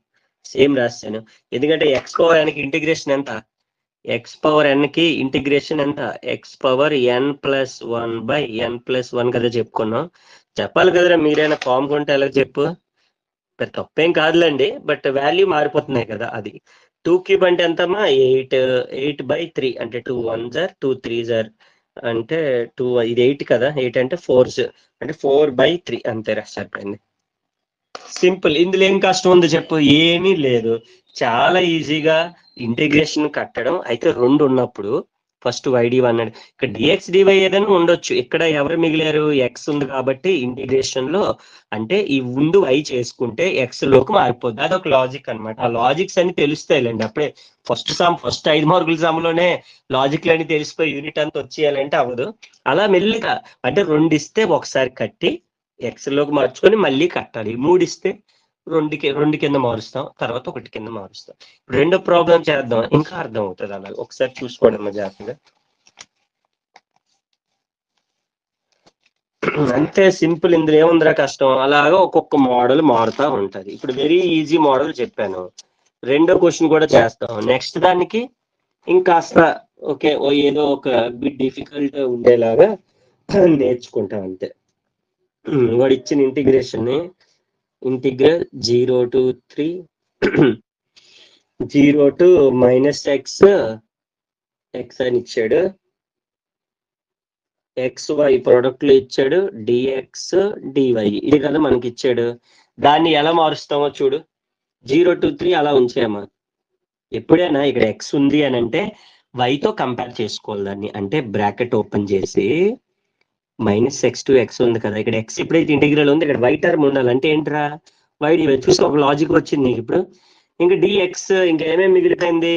సేమ్ రాస్తాను, ఎందుకంటే x పవర్ n కి ఇంటిగ్రేషన్ ఎంత, x పవర్ n కి ఇంటిగ్రేషన్ ఎంత, x⁻n+1/n+1 కదా చెప్పుకున్నాం. చెప్పాలి కదరా, మీరైనా ఫామ్ కొంటే ఎలా చెప్పు, తప్పేం కాదులేండి, బట్ వాల్యూ మారిపోతున్నాయి కదా. అది 2³ అంటే ఎంతమ్మా, 8/3 అంటే 2 1s are 2 3s are అంటే 2, ఇది 8 కదా, 8 అంటే 4s అంటే 4/3 అంతేరా, సరిపోయింది. సింపుల్, ఇందులో ఏం కష్టం ఉంది చెప్పు, ఏమీ లేదు. చాలా ఈజీగా ఇంటిగ్రేషన్ కట్టడం. అయితే 2 ఉన్నప్పుడు ఫస్ట్ y dy అన్నాడు, ఇక్కడ dx dy ఏదైనా ఉండొచ్చు. ఇక్కడ ఎవరు మిగిలారు, x ఉంది కాబట్టి ఇంటిగ్రేషన్ లో అంటే ఈ ముందు y చేసుకుంటే x లోకి మారిపోద్ది. అదొక లాజిక్ అనమాట. ఆ లాజిక్స్ అన్ని తెలుస్తాయిలేండి అప్పుడే. ఫస్ట్ 5 మార్కుల సమ్లోనే లాజిక్లు అన్ని తెలిసిపోయి యూనిట్ అంతా వచ్చేయాలంటే అవ్వదు. అలా మెల్లిగా అంటే 2 ఇస్తే ఒకసారి కట్టి x లోకి మార్చుకొని మళ్ళీ కట్టాలి. 3 ఇస్తే 2 కింద మారుస్తాం, తర్వాత 1 కింద మారుస్తాం. రెండో ప్రాబ్లం చేద్దాం, ఇంకా అర్థం అవుతుంది. అలా ఒకసారి చూసుకోండి అమ్మా జాగ్రత్తగా. అంతే సింపుల్, ఇందులో ఏముందిరా కష్టం. అలాగా ఒక్కొక్క మోడల్ మారుతా ఉంటది. ఇప్పుడు వెరీ ఈజీ మోడల్ చెప్పాను, రెండో క్వశ్చన్ కూడా చేస్తాం. నెక్స్ట్ దానికి ఇంకాస్త ఓకే, ఏదో ఒక బిట్ డిఫికల్ట్ ఉండేలాగా నేర్చుకుంటాం అంతే. వాడు ఇచ్చిన ఇంటిగ్రేషన్ ని ఇంటిగ్రల్ 0 to 3 0 to -x అని ఇచ్చాడు, XY ప్రొడక్ట్ లో ఇచ్చాడు, dx dy ఇది కదా మనకి ఇచ్చాడు. దాన్ని ఎలా మారుస్తామో చూడు. 0 to 3 అలా ఉంచామా. ఎప్పుడైనా ఇక్కడ x ఉంది అని అంటే y తో కంపేర్ చేసుకోవాలి దాన్ని. అంటే బ్రాకెట్ ఓపెన్ చేసి -x to x ఉంది కదా, ఇక్కడ x ఎప్పుడైతే ఇంటిగ్రల్ ఉంది ఇక్కడ y టర్మ్ ఉండాలి. అంటే ఏంట్రా, y dy చూసి ఒక లాజిక్ వచ్చింది నీకు ఇప్పుడు. ఇంకా dx ఇంకా ఏమేమి మిగిలిపోయింది,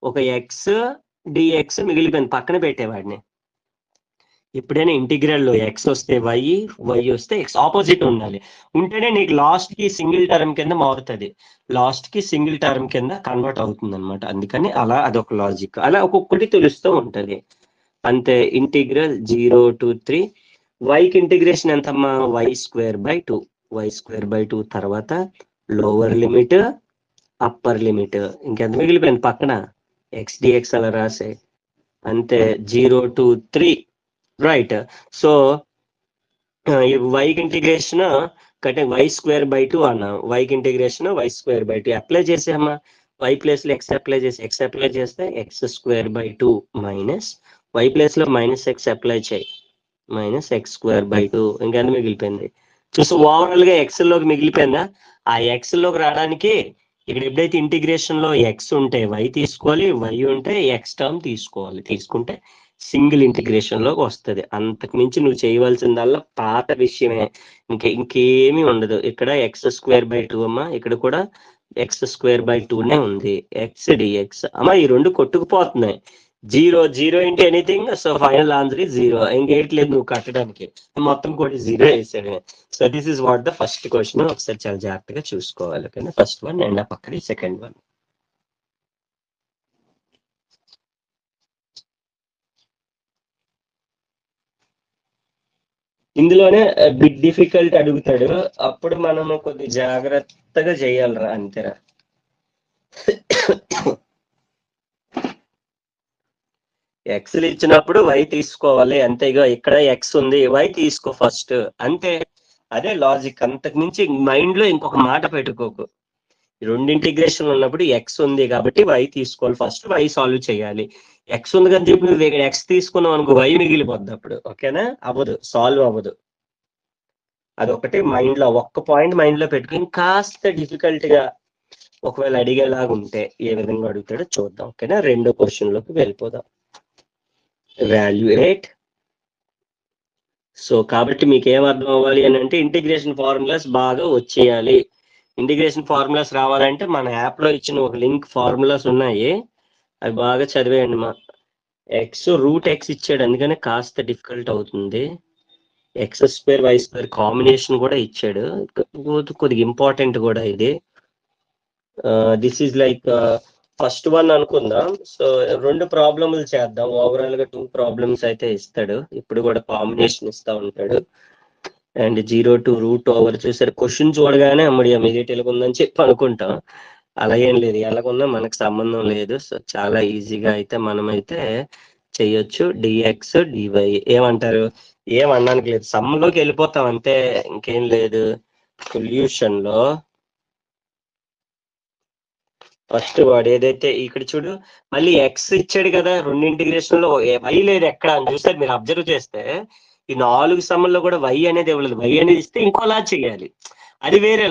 ఒక x dx మిగిలిపోయింది, పక్కన పెట్టేవాడిని. ఎప్పుడైనా ఇంటిగ్రల్ లో x వస్తే y వస్తే x ఆపోజిట్ ఉండాలి. ఉంటేనే నీకు లాస్ట్ కి సింగిల్ టర్మ్ కింద మారుతుంది, లాస్ట్ కి సింగిల్ టర్మ్ కింద కన్వర్ట్ అవుతుంది అనమాట. అందుకని అలా అదొక లాజిక్, అలా ఒక్కొక్కటి తెలుస్తూ ఉంటది అంతే. ఇంటిగ్రల్ 0 to 3 వైకి ఇంటిగ్రేషన్ ఎంతమ్మా, y²/2, y²/2 తర్వాత లోవర్ లిమిట్ అప్పర్ లిమిట్, ఇంకెంత మిగిలిపోయింది పక్కన x dx అలా రాసే అంతే. 0 to 3 రైట్. సో వైకి ఇంటిగ్రేషన్ కట్టే y²/2 అన్నా, వైకి ఇంటిగ్రేషన్ y²/2 అప్లై చేసామా, y ప్లేస్ లో x అప్లై చేసి x అప్లై చేస్తే x²/2 మైనస్ y ప్లేస్ లో -x అప్లై చేయి -x²/2, ఇంకెంత మిగిలిపోయింది చూసి. ఓవరాల్ గా x లోకి మిగిలిపోయిందా. ఆ x లోకి రావడానికి ఇక్కడ ఎప్పుడైతే ఇంటిగ్రేషన్ లో x ఉంటే y తీసుకోవాలి, y ఉంటే x టర్మ్ తీసుకోవాలి, తీసుకుంటే సింగిల్ ఇంటిగ్రేషన్ లోకి వస్తుంది. అంతకు మించి నువ్వు చేయవలసిందల్లా పాత విషయమే, ఇంకేమీ ఉండదు. ఇక్కడ x²/2 అమ్మా, ఇక్కడ కూడా x²/2నే ఉంది, x dx అమ్మా. ఈ రెండు కొట్టుకుపోతున్నాయి, 0 into anything. So final answer is 0. ఇంకేట్లేదు నువ్వు కట్టడానికి, మొత్తం కూడా 0 వేసాడు. So this is what the first question. ఒకసారి చాలా జాగ్రత్తగా చూసుకోవాలి, ఓకేనా. ఫస్ట్ వన్ అండ్ పక్కన సెకండ్ వన్. ఇందులోనే బిగ్ డిఫికల్ట్ అడుగుతాడు, అప్పుడు మనము కొద్ది జాగ్రత్తగా చేయాలరా, అంతేరా. ఎక్స్లు ఇచ్చినప్పుడు y తీసుకోవాలి అంతే. ఇక ఇక్కడ x ఉంది, y తీసుకో ఫస్ట్, అంతే. అదే లాజిక్, అంతకు మించి మైండ్ లో ఇంకొక మాట పెట్టుకోకు. రెండు ఇంటిగ్రేషన్ ఉన్నప్పుడు x ఉంది కాబట్టి y తీసుకోవాలి ఫస్ట్, y సాల్వ్ చేయాలి. x ఉంది కానీ చెప్పి నువ్వు ఇక్కడ x తీసుకున్నావు అనుకో, y మిగిలిపోద్ది అప్పుడు, ఓకేనా. అవ్వదు, సాల్వ్ అవ్వదు. అదొకటి మైండ్ లో, ఒక్క పాయింట్ మైండ్ లో పెట్టుకుని కాస్త డిఫికల్ట్ గా ఒకవేళ అడిగేలాగా ఉంటే ఏ విధంగా అడుగుతాడో చూద్దాం, ఓకేనా. రెండో క్వశ్చన్ లోకి వెళ్ళిపోదాం. వాల్యుయేట్. సో కాబట్టి మీకు ఏం అర్థం అవ్వాలి అని అంటే ఇంటిగ్రేషన్ ఫార్ములాస్ బాగా వచ్చేయాలి. ఇంటిగ్రేషన్ ఫార్ములాస్ రావాలంటే మన యాప్ లో ఇచ్చిన ఒక లింక్ ఫార్ములాస్ ఉన్నాయి, అవి బాగా చదివేయండి. మా x ఇచ్చాడు, అందుకనే కాస్త డిఫికల్ట్ అవుతుంది. x² y² కాంబినేషన్ కూడా ఇచ్చాడు, కొద్దిగా ఇంపార్టెంట్ కూడా ఇది. This is like first one అనుకుందాం. సో రెండు ప్రాబ్లమ్లు చేద్దాం, ఓవరాల్ గా 2 ప్రాబ్లమ్స్ అయితే ఇస్తాడు, ఇప్పుడు కూడా కాంబినేషన్ ఇస్తా ఉంటాడు. అండ్ 0 to √ఓవర్ చూసారు, క్వశ్చన్ చూడగానే అమ్మడి ఇది తెలుగుందని చెప్పి అనుకుంటాం, అలా ఏం లేదు, ఎలాగున్నా మనకు సంబంధం లేదు. సో చాలా ఈజీగా అయితే మనమైతే చెయ్యొచ్చు. dx dy ఏమంటారు, ఏమనడానికి లేదు, సమ్లోకి వెళ్ళిపోతాం అంతే, ఇంకేం లేదు. సొల్యూషన్ లో ఫస్ట్ వాడు ఏదైతే ఇక్కడ చూడు, మళ్ళీ x ఇచ్చాడు కదా, రెండు ఇంటిగ్రేషన్ లో y లేదు ఎక్కడ అని చూస్తే మీరు అబ్జర్వ్ చేస్తే ఈ 4 సమ్ముల్లో కూడా y అనేది ఇవ్వలేదు. y అనేది ఇస్తే ఇంకోలా చేయాలి, అది వేరే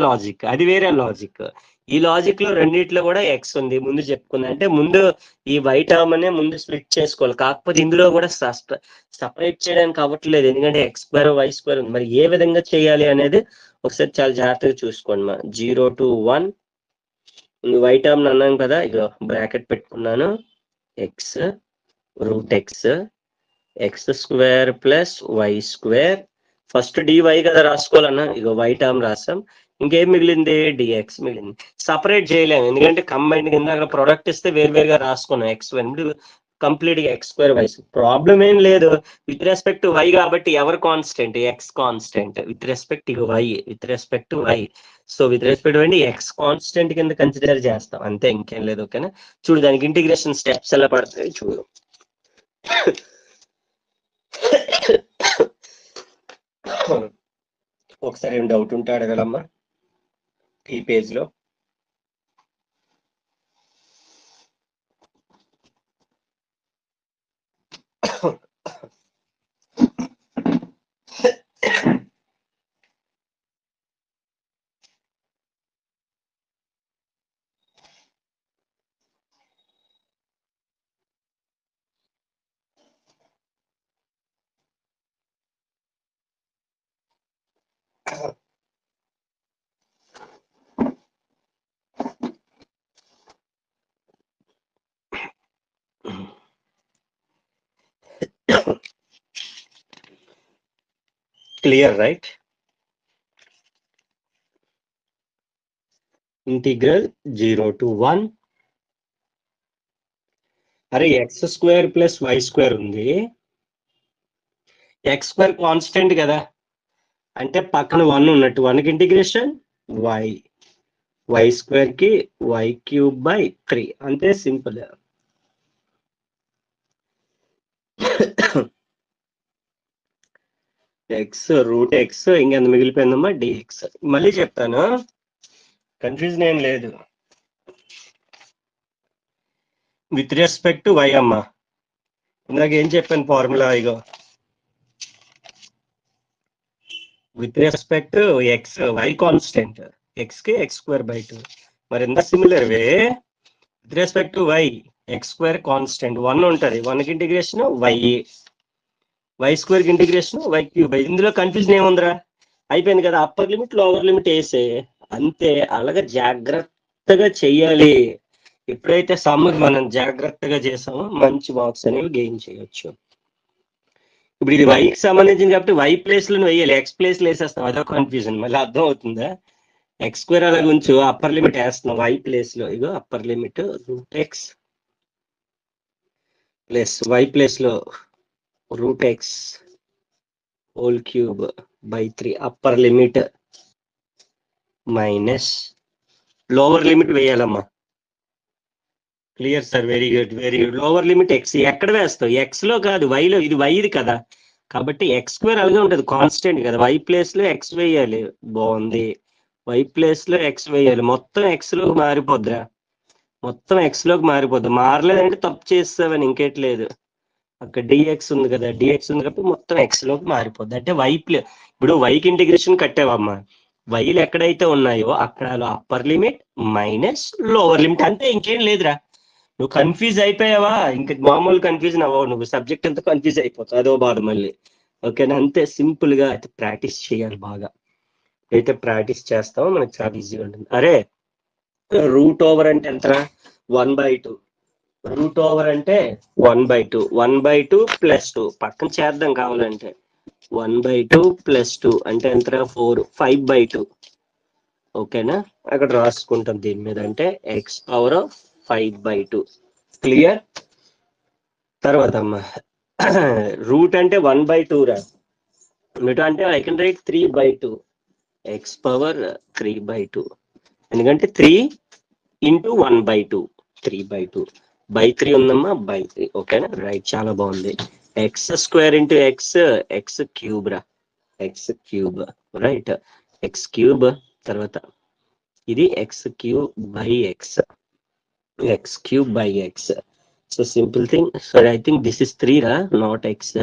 లాజిక్. ఈ లాజిక్ లో రెండిట్లో కూడా x ఉంది, ముందు చెప్పుకుంది. అంటే ముందు ఈ y టర్మ్ అనే ముందు స్ప్లిట్ చేసుకోవాలి, కాకపోతే ఇందులో కూడా సపరేట్ చేయడానికి అవ్వట్లేదు, ఎందుకంటే x² y² ఉంది. మరి ఏ విధంగా చేయాలి అనేది ఒకసారి చాలా జాగ్రత్తగా చూసుకోండి. మా 0 to 1 y టర్మ్ అన్నాను కదా, ఇక బ్రాకెట్ పెట్టుకున్నాను, x x² + y². First dy కదా రాసుకోవాలన్నా, ఇక y టర్మ్ రాసాం. ఇంకేం మిగిలింది, dx మిగిలింది. సపరేట్ చేయలేము ఎందుకంటే కంబైన్ కింద అక్కడ ప్రొడక్ట్ ఇస్తే వేరువేరుగా రాసుకున్నాం, x కంప్లీట్ గా x² y. ప్రాబ్లం ఏం లేదు, విత్ రెస్పెక్ట్ టు y కాబట్టి ఎవరు constant, x constant with respect to y. So with respect to x constant కింద కన్సిడర్ చేస్తాం అంతే, ఇంకేం లేదు, ఓకేనా. చూడు దానికి ఇంటిగ్రేషన్ స్టెప్స్ ఎలా పడతాయి చూడు. ఒకసారి ఏం డౌట్ ఉంటే అడగలమ్మా ఈ పేజ్ లో. clear, right? Integral 0 to 1. అరే x square plus y square ఉంది, ఎక్స్ స్క్వేర్ కాన్స్టెంట్ కదా, అంటే పక్కన 1 ఉన్నట్టు, 1కి ఇంటిగ్రేషన్ వై, వై స్క్వేర్ కి వై క్యూబ్ బై 3, అంతే సింపుల్. ఎక్స్ రూట్ ఎక్స్ ఇంకెంత మిగిలిపోయిందమ్మా డిఎక్స్. మళ్ళీ చెప్తాను, కన్ఫ్యూజన్ ఏం లేదు. విత్ రెస్పెక్ట్ టు వై అమ్మా, ఇందాక ఏం చెప్పాను ఫార్ములా, ఇగో with respect to x y constant, x కి ఎక్స్ స్క్వేర్ బై 2. మరి ఇంత similar way with respect to y x square constant 1 ఉంటుంది, 1కి ఇంటిగ్రేషన్ వై, వై స్క్వేర్ కి ఇంటిగ్రేషన్ వై క్యూబ్. ఇందులో కన్ఫ్యూజన్ ఏముందిరా, అయిపోయింది కదా, అప్పర్ లిమిట్ లోవర్ లిమిట్ వేసే అంతే. అలాగే జాగ్రత్తగా చెయ్యాలి. ఎప్పుడైతే సమ్ మనం జాగ్రత్తగా చేసామో మంచి మార్క్స్ అనేవి గెయిన్ చేయొచ్చు. ఇప్పుడు ఇది వైకి సంబంధించింది కాబట్టి వై ప్లేస్ లో వేయాలి, ఎక్స్ ప్లేస్ లో వేసేస్తాం, అదో కన్ఫ్యూజన్. మళ్ళీ అర్థం అవుతుందా, ఎక్స్ స్క్వేర్ అలాగే ఉంచు, అప్పర్ లిమిట్ వేస్తున్నాం వై ప్లేస్ లో, ఇగో upper limit root x plus y place లో root x whole cube by 3, upper limit minus lower limit వేయాలమ్మా. Clear sir, very good very good. Lower limit x ఎక్కడ వేస్తావు, X లో కాదు వైలో, ఇది వైది కదా, కాబట్టి ఎక్స్ స్క్వేర్ అలాగే ఉంటుంది కాన్స్టెంట్ కదా, వై ప్లేస్ లో ఎక్స్ వేయాలి. బాగుంది, వై ప్లేస్ లో ఎక్స్ వేయాలి, మొత్తం ఎక్స్ లోకి మారిపోద్దిరా, మొత్తం ఎక్స్ లోకి మారిపోద్ది. మారలేదంటే తప్పు చేస్తావని ఇంకేట్లేదు, అక్కడ డిఎక్స్ ఉంది కదా, డిఎక్స్ ఉంది కాబట్టి మొత్తం ఎక్స్ లోకి మారిపోద్ది. అంటే వై ప్లే, ఇప్పుడు వైకి ఇంటిగ్రేషన్ కట్టావమ్మా, వైలు ఎక్కడైతే ఉన్నాయో అక్కడ upper limit minus lower limit, అంతే, ఇంకేం లేదురా. నువ్వు కన్ఫ్యూజ్ అయిపోయావా, ఇంకా మామూలు కన్ఫ్యూజన్ అవ్వవు, నువ్వు సబ్జెక్ట్ అంతా కన్ఫ్యూజ్ అయిపోతావు, అదో బాధ మళ్ళీ. ఓకేనా, అంతే సింపుల్ గా అయితే ప్రాక్టీస్ చేయాలి బాగా, అయితే ప్రాక్టీస్ చేస్తామో మనకు చాలా ఈజీగా ఉంటుంది. అరే రూట్ ఓవర్ అంటే ఎంతరా, 1/2, రూట్ ఓవర్ అంటే 1/2, 1/2 ప్లస్ 2 పక్కన చేద్దాం కావాలంటే, 1/2 ప్లస్ 2 అంటే ఎంతరా 4, 5/2. ఓకేనా, అక్కడ రాసుకుంటాం దీని మీద, అంటే ఎక్స్ పవర్ 5/2. క్లియర్. తర్వాత అమ్మా రూట్ అంటే 1/2 రా, రూట్ అంటే I can write 3/2, X power 3/2, ఎందుకంటే 3 ఇంటూ 1/2, 3/2 బై 3 ఉందమ్మా, బై 3. ఓకేనా, రైట్, చాలా బాగుంది. X square into x, x cube రా, x cube, right, x cube. తర్వాత ఇది x cube by x, x cube by x. So simple thing, so I think this is 3 రా, not x.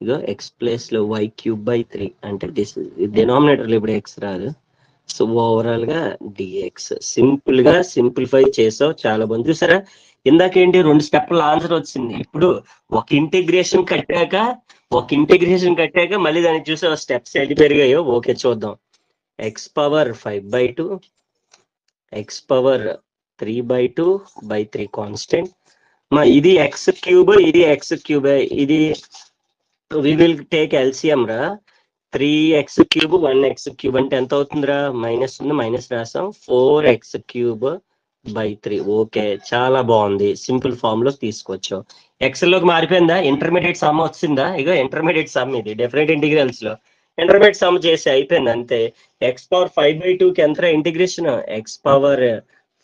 ఇగో x place లో y cube by 3, అంటే this denominator లో ఇప్పుడు x రాదు. So overall గా డిఎక్స్. సింపుల్ గా సింప్లిఫై చేసావు, చాలా బాగుంది. చూసారా ఇందాకేంటి 2 స్టెప్ల ఆన్సర్ వచ్చింది, ఇప్పుడు ఒక ఇంటిగ్రేషన్ కట్టాక మళ్ళీ దాన్ని చూసే స్టెప్స్ ఎన్ని పెరిగాయో. ఓకే చూద్దాం, X power 5/2, X power 3/2 by 3 constant. ఇది ఎక్స్ క్యూబ్, ఇది ఎక్స్ క్యూబ్, ఇది వి విల్ టేక్ ఎల్సిఎం రా, 3x క్యూబ్ 1x క్యూబ్ అంటే ఎంత అవుతుందిరా, మైనస్ ఉంది, మైనస్ రాసాం, 4x క్యూబ్ బై 3. ఓకే, చాలా బాగుంది, సింపుల్ ఫామ్ లో తీసుకొచ్చు. ఎక్సెల్ లోకి మారిపోయిందా, ఇంటర్మీడియట్ సమ్ వచ్చిందా, ఇక ఇంటర్మీడియట్ సమ్ ఇది డెఫినెట్ ఇంటిగ్రల్స్ లో ఇంటర్మీడియట్ సమ్ చేసి అయిపోయింది అంతే. ఎక్స్ పవర్ 5/2 కి ఎంత integration, X power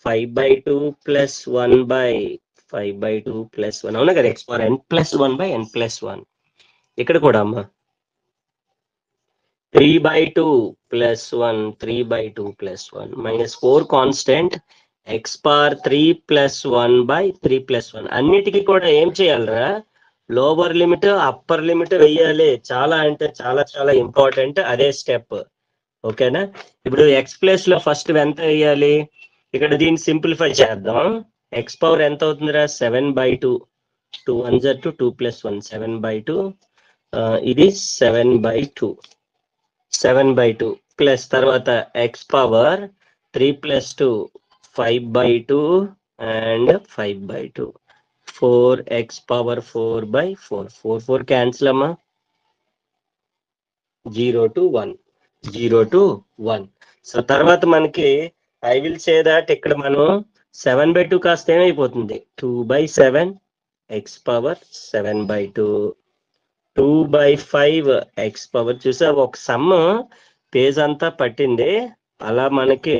5/2 plus 1/5/2 plus 1, అవునా కదా, ఎక్స్ పవర్ n+1/n+1. ఇక్కడ కూడా అమ్మా 3/2 plus 1, 3/2 plus 1 minus 4 constant, X power 3 plus 1/3 plus 1. అన్నిటికీ కూడా ఏం చేయాలరా, లోవర్ లిమిట్ అప్పర్ లిమిట్ వెయ్యాలి, చాలా అంటే చాలా చాలా ఇంపార్టెంట్, అదే స్టెప్. ఓకేనా, ఇప్పుడు ఎక్స్ ప్లేస్ లో ఫస్ట్ ఎంత వేయాలి, ఇక్కడ దీన్ని సింప్లిఫై చేద్దాం. ఎక్స్ పవర్ ఎంత అవుతుందిరా, 7/2, 2 1 2 2 ప్లస్ 1 7/2, ఇది 7/2, 7/2 ప్లస్ తర్వాత X power 3 plus 2 5/2 and 5/2, 4x power 4/4, 4 4 cancel అమ్మా, 0 to 1, 0 to 1. సో తర్వాత మనకి ఐ విల్ సే దట్ ఇక్కడ మనం 7/2 కాస్త ఏమైపోతుంది 2/7 ఎక్స్ పవర్ 7/2, 2/5 ఎక్స్ పవర్. చూసా ఒక సమ్ పేజ్ అంతా పట్టింది. అలా మనకి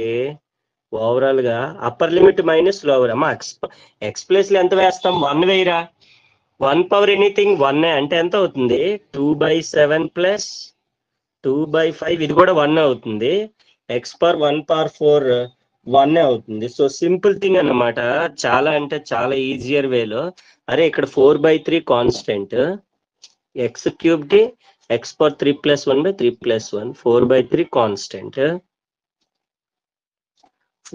ఓవరాల్ గా అప్పర్ లిమిట్ మైనస్ లోవర్. అమ్మా ఎక్స్ ప్లేస్ లో ఎంత వేస్తాం 1 వేయరా. 1 పవర్ ఎనీథింగ్ 1 అంటే ఎంత అవుతుంది 2/7 ప్లస్ 2/5, ఇది కూడా 1 అవుతుంది. ఎక్స్ పవర్ 1 పవర్ 4 1 అవుతుంది. సో సింపుల్ థింగ్ అన్నమాట. చాలా అంటే చాలా ఈజియర్ వేలో. అరే ఇక్కడ 4/3 కాన్స్టెంట్, ఎక్స్ క్యూబ్ కి ఎక్స్ పవర్ 3 + 1/3 + 1, 4/3 కాన్స్టెంట్,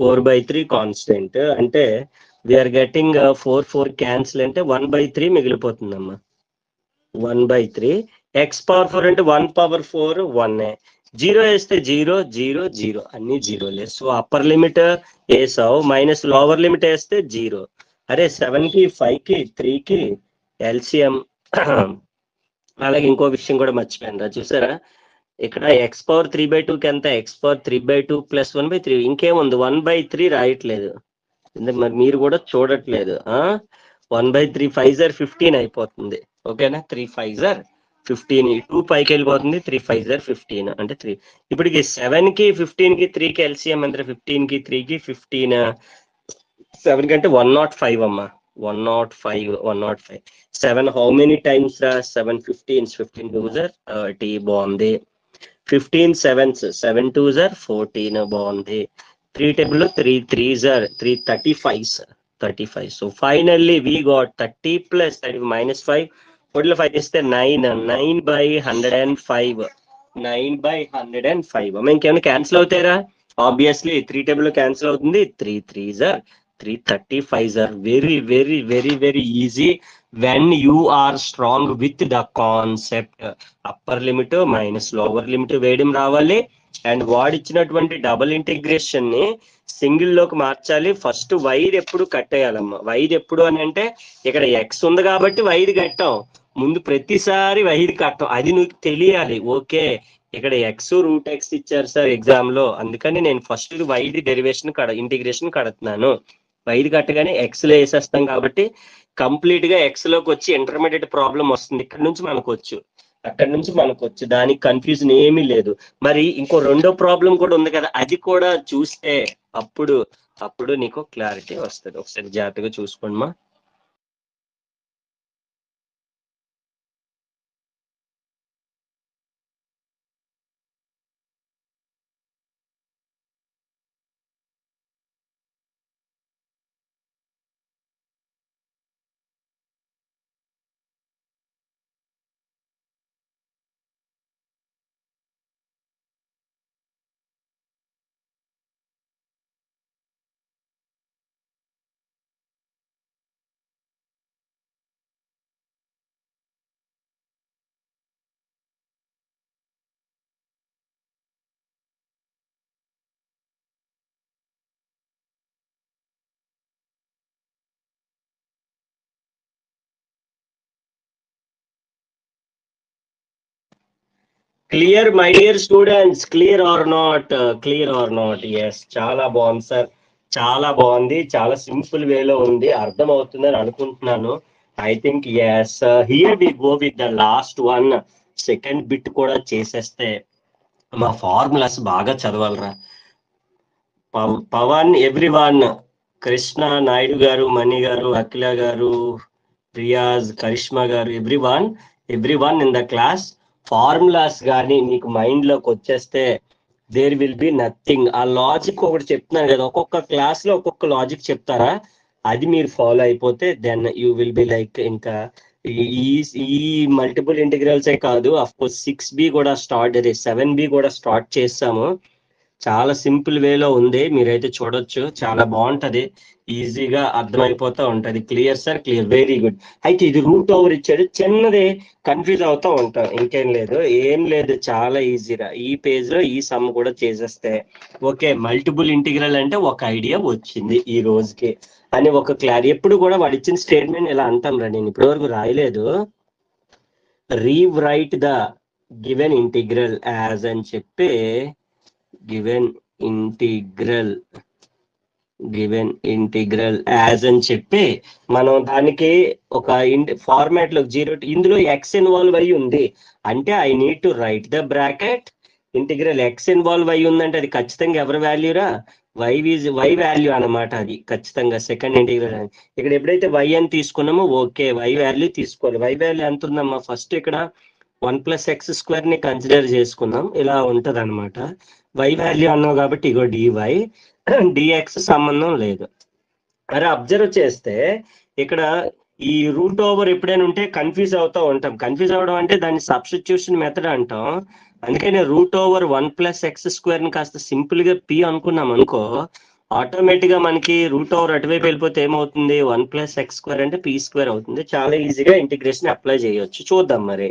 4/3 కాన్స్టెంట్ అంటే వీఆర్ గెటింగ్ 4 క్యాన్సిల్ అంటే 1/3 మిగిలిపోతుందమ్మా. 1/3 ఎక్స్ పవర్ 4 అంటే 1 పవర్ 4 1. 0 వేస్తే 0 0 0 అన్ని జీరోలే. సో అప్పర్ లిమిట్ వేసావు మైనస్ లోవర్ లిమిట్ వేస్తే 0. అరే 7 కి 5 కి 3 కి ఎల్సిఎం. అలాగే ఇంకో విషయం కూడా మర్చిపోయాను రా, చూసారా ఇక్కడ ఎక్స్ పవర్ 3/2 కి ఎంత ఎక్స్ పవర్ 3/2 + 1/3. ఇంకేముంది 1/3 రాయట్లేదు, మరి మీరు కూడా చూడట్లేదు. 1/3 5 15 అయిపోతుంది. ఓకేనా, 3 5 15, 2 పైకి వెళ్ళిపోతుంది, 3 5 15 అంటే 3. ఇప్పటికి 7 కి 15 కి 3 కి ఎల్సిఎం అంటే 15 కి 3 కి 15, 7 కంటే 105 అమ్మా. 105. 7 హౌ మెనీ టైమ్స్ రా 7 15s, 15 2s 30 బాగుంది. 15 7s 7 2s 14 బాగుంది. 3 table 3 3s 3 35. So finally we got 30 + 30 -5. 4 ఇస్తే 9/105. 9/105 అమ్మ. ఇంకేమైనా క్యాన్సిల్ అవుతారా? ఆబ్వియస్లీ 3 టేబుల్ క్యాన్సిల్ అవుతుంది. 3 3s 335 very very very very easy when you are strong with the concept. Upper limit minus lower limit వేయడం రావాలి. And వాడిచ్చినటువంటి double integration ని single లోకి మార్చాలి. ఫస్ట్ వైర్ ఎప్పుడు కట్టేయాలమ్మా. వైర్ ఎప్పుడు అని అంటే ఇక్కడ ఎక్స్ ఉంది కాబట్టి వైర్ కట్టాం. ముందు ప్రతిసారి వైర్ కట్టం, అది నీకు తెలియాలి. ఓకే, ఇక్కడ ఎక్స్ √x ఇచ్చారు సార్ ఎగ్జామ్ లో, అందుకని నేను ఫస్ట్ వైర్ డెరివేషన్ ఇంటిగ్రేషన్ కడుతున్నాను. వైర్ కట్టగానే ఎక్స్ లో వేసేస్తాం కాబట్టి కంప్లీట్ గా ఎక్స్ లోకి వచ్చి ఇంటర్మీడియట్ ప్రాబ్లం వస్తుంది. ఇక్కడ నుంచి మనకు వచ్చు, అక్కడ నుంచి మనకు వచ్చు, దానికి కన్ఫ్యూజన్ ఏమీ లేదు. మరి ఇంకో రెండో ప్రాబ్లం కూడా ఉంది కదా, అది కూడా చూస్తే అప్పుడు నీకు క్లారిటీ వస్తుంది. ఒకసారి జాగ్రత్తగా చూసుకోండి మా. Clear my dear students, clear or not? Yes, చాలా బాగుంది సార్, చాలా బాగుంది. చాలా సింపుల్ వేలో ఉంది, అర్థం అవుతుందని అనుకుంటున్నాను. I think yes. Here we go with the last one. Second bit కూడా చేసేస్తే మా ఫార్ములాస్ బాగా చదవాలరా. పవన్ ఎవ్రీవన్, కృష్ణ నాయుడు గారు, మణి గారు, అఖిల గారు, రియాజ్, కరిష్మా గారు, everyone in the class. Formulas కానీ మీకు మైండ్ లోకి వచ్చేస్తే దేర్ విల్ బి నథింగ్. ఆ లాజిక్ ఒకటి చెప్తున్నాను కదా, ఒక్కొక్క క్లాస్ లో ఒక్కొక్క లాజిక్ చెప్తారా, అది మీరు ఫాలో అయిపోతే then you will be like, ఇంకా ఈ మల్టిపుల్ ఇంటిగ్రల్సే కాదు, అఫ్ కోర్స్ 6B కూడా స్టార్ట్, 7B కూడా స్టార్ట్ చేస్తాము. చాలా సింపుల్ వేలో ఉంది, మీరైతే చూడొచ్చు. చాలా బాగుంటది, ఈజీగా అర్థమైపోతూ ఉంటది. Clear sir? Clear, very good. అయితే ఇది √ఓవర్ ఇచ్చాడు, చిన్నది కన్ఫ్యూజ్ అవుతూ ఉంటాం, ఇంకేం లేదు, ఏం లేదు, చాలా ఈజీగా ఈ పేజ్ లో ఈ సమ్ కూడా చేసేస్తే ఓకే. మల్టిపుల్ ఇంటిగ్రల్ అంటే ఒక ఐడియా వచ్చింది ఈ రోజుకి అని ఒక ఎప్పుడు కూడా వాడు ఇచ్చిన స్టేట్మెంట్ ఇలా అంటాం రా, నేను ఇప్పటి వరకు రాయలేదు. Rewrite the given integral as అని చెప్పి గివెన్ ఇంటిగ్రల్ యాజ్ అని చెప్పి మనం దానికి ఒక ఫార్మాట్ లో 0 ఇందులో ఎక్స్ ఇన్వాల్వ్ అయ్యి ఉంది అంటే I need to write the bracket integral X involve అయ్యి ఉందంటే అది ఖచ్చితంగా ఎవరి వాల్యూరా వై వాల్యూ అనమాట. అది ఖచ్చితంగా సెకండ్ ఇంటిగ్రల్. ఇక్కడ ఎప్పుడైతే వై అని తీసుకున్నామో ఓకే వై వాల్యూ తీసుకోవాలి. వై వాల్యూ ఎంత ఉందమ్మా ఫస్ట్ ఇక్కడ 1+x² ని కన్సిడర్ చేసుకున్నాం. ఇలా ఉంటది అనమాట. వై వాల్యూ అన్నావు కాబట్టి ఇగో డివై డిఎక్స్ సంబంధం లేదు. మరి అబ్జర్వ్ చేస్తే ఇక్కడ ఈ రూట్ ఓవర్ ఎప్పుడైనా ఉంటే కన్ఫ్యూజ్ అవుతూ ఉంటాం. కన్ఫ్యూజ్ అవడం అంటే దాన్ని సబ్స్టిట్యూషన్ మెథడ్ అంటాం. అందుకని రూట్ ఓవర్ 1+x² ని కాస్త సింపుల్ గా పి అనుకున్నాం అనుకో ఆటోమేటిక్ గా మనకి రూట్ ఓవర్ అటువైపు వెళ్ళిపోతే ఏమవుతుంది 1+x² అంటే p² అవుతుంది. చాలా ఈజీగా ఇంటిగ్రేషన్ అప్లై చేయొచ్చు. చూద్దాం మరి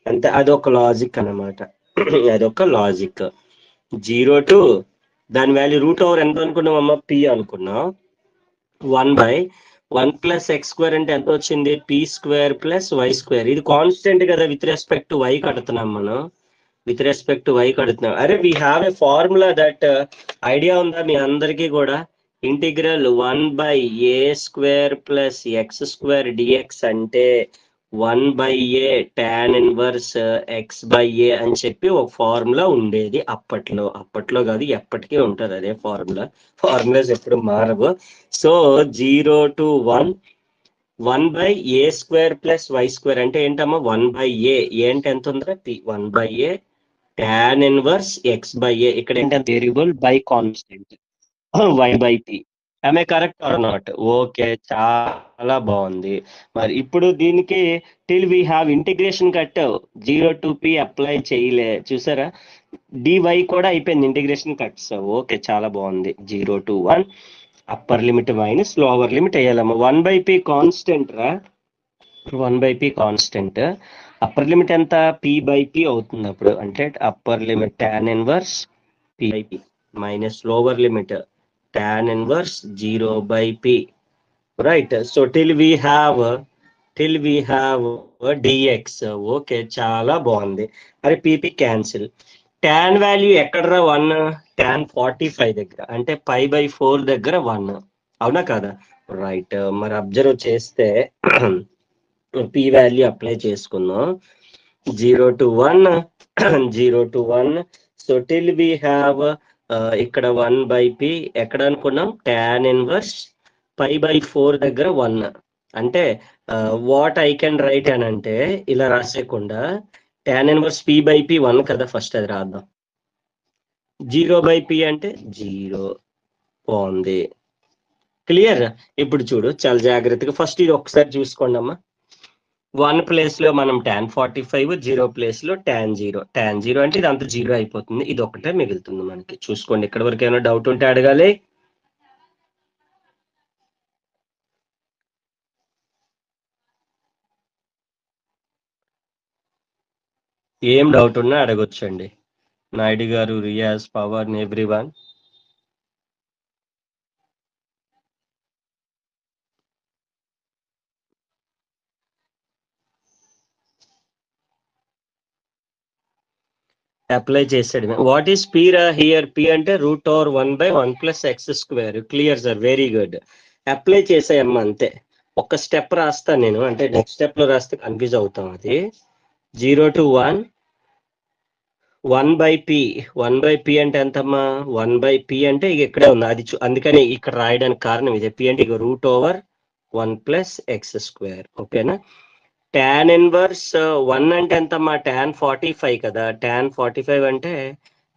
అంతే. అదొక లాజిక్ అనమాట. అదొక లాజిక్. 0 to దాని వాల్యూ రూట్ ఓవర్ ఎంత అనుకున్నామమ్మా పి అనుకున్నాం. 1/1+x² అంటే ఎంత వచ్చింది p² + y². ఇది కాన్స్టెంట్ కదా విత్ రెస్పెక్ట్ టు వై కడుతున్నాం మనం. విత్ రెస్పెక్ట్ టు వై కడుతున్నాం. అరే we have a formula that idea ఉందా మీ అందరికీ కూడా? ఇంటిగ్రల్ 1/a² + x² dx అంటే 1/a tan ఇన్వర్స్ x/a అని చెప్పి ఒక ఫార్ములా ఉండేది అప్పట్లో కాదు ఎప్పటికీ ఉంటుంది అదే ఫార్ములాస్ ఎప్పుడు మారవు. సో 0 to 1 1/a² + y² అంటే ఏంటమ్మా 1/a అంటే ఎంత ఉందా p 1/a tan inverse x/a. ఇక్కడ ఏంటంటే వేరియబుల్ బై కాన్స్టెంట్ y/p. ఆమె కరెక్ట్ ఆర్ నాట్? ఓకే చాలా బాగుంది. మరి ఇప్పుడు దీనికి టిల్ వీ హ్యావ్ ఇంటిగ్రేషన్ కట్టావు 0 to p అప్లై చేయలే చూసారా. డివై కూడా అయిపోయింది ఇంటిగ్రేషన్ కట్స్. ఓకే చాలా బాగుంది. 0 to 1 upper limit minus lower limit వేయాలమ్మా. 1/p కాన్స్టెంట్ రా. 1/p constant. అప్పర్ లిమిట్ ఎంత p/p అవుతుంది అప్పుడు. అంటే upper limit tan inverse p/p minus lower limit tan inverse 0/p. Right. So till we have dx. Okay చాలా బాగుంది. అరే PP cancel. tan value ఎక్కడరా 1 tan 45 దగ్గర అంటే π/4 దగ్గర 1 అవునా కదా? రైట్. మరి అబ్జర్వ్ చేస్తే p వాల్యూ అప్లై చేసుకుందాం. 0 to 1 so till we have ఇక్కడ 1/p ఎక్కడ అనుకున్నాం tan ఇన్వర్స్ π/4 దగ్గర 1 అంటే వాట్ ఐ కెన్ రైట్ అని అంటే ఇలా రాసేయకుండా tan ఇన్వర్స్ p/p 1 కదా ఫస్ట్ అది రాద్దాం. 0/p అంటే 0. బాగుంది. క్లియర్. ఇప్పుడు చూడు చాలా జాగ్రత్తగా ఫస్ట్ ఇది ఒకసారి చూసుకోండి అమ్మా. 1 ప్లేస్ లో మనం tan 45, 0 ప్లేస్ లో tan 0 అంటే ఇది అంత 0 అయిపోతుంది. ఇది ఒకటే మిగులుతుంది మనకి. చూసుకోండి ఇక్కడ వరకు ఏమైనా డౌట్ ఉంటే అడగాలి. ఏం డౌట్ ఉన్నా అడగొచ్చండి. నాయుడు గారు, రియాజ్, పవన్, ఎవ్రీవన్. అప్లై చేసాడు. వాట్ ఈస్ పీ రా హియర్? పీ అంటే √1/1+x². Clear sir, very good. Apply చేసాయమ్మా అంతే. ఒక స్టెప్ రాస్తాను నేను, అంటే నెక్స్ట్ స్టెప్ లో రాస్తే కన్ఫ్యూజ్ అవుతాం. అది 0 to 1 1/p అంటే ఎంతమ్మా 1/p అంటే ఇక ఇక్కడే ఉంది అది. అందుకని ఇక్కడ రాయడానికి కారణం ఇదే. p అంటే ఇక √1+x². ఓకేనా? tan ఇన్వర్స్ 1 అంటే ఎంతమ్మా tan 45 కదా. tan 45 అంటే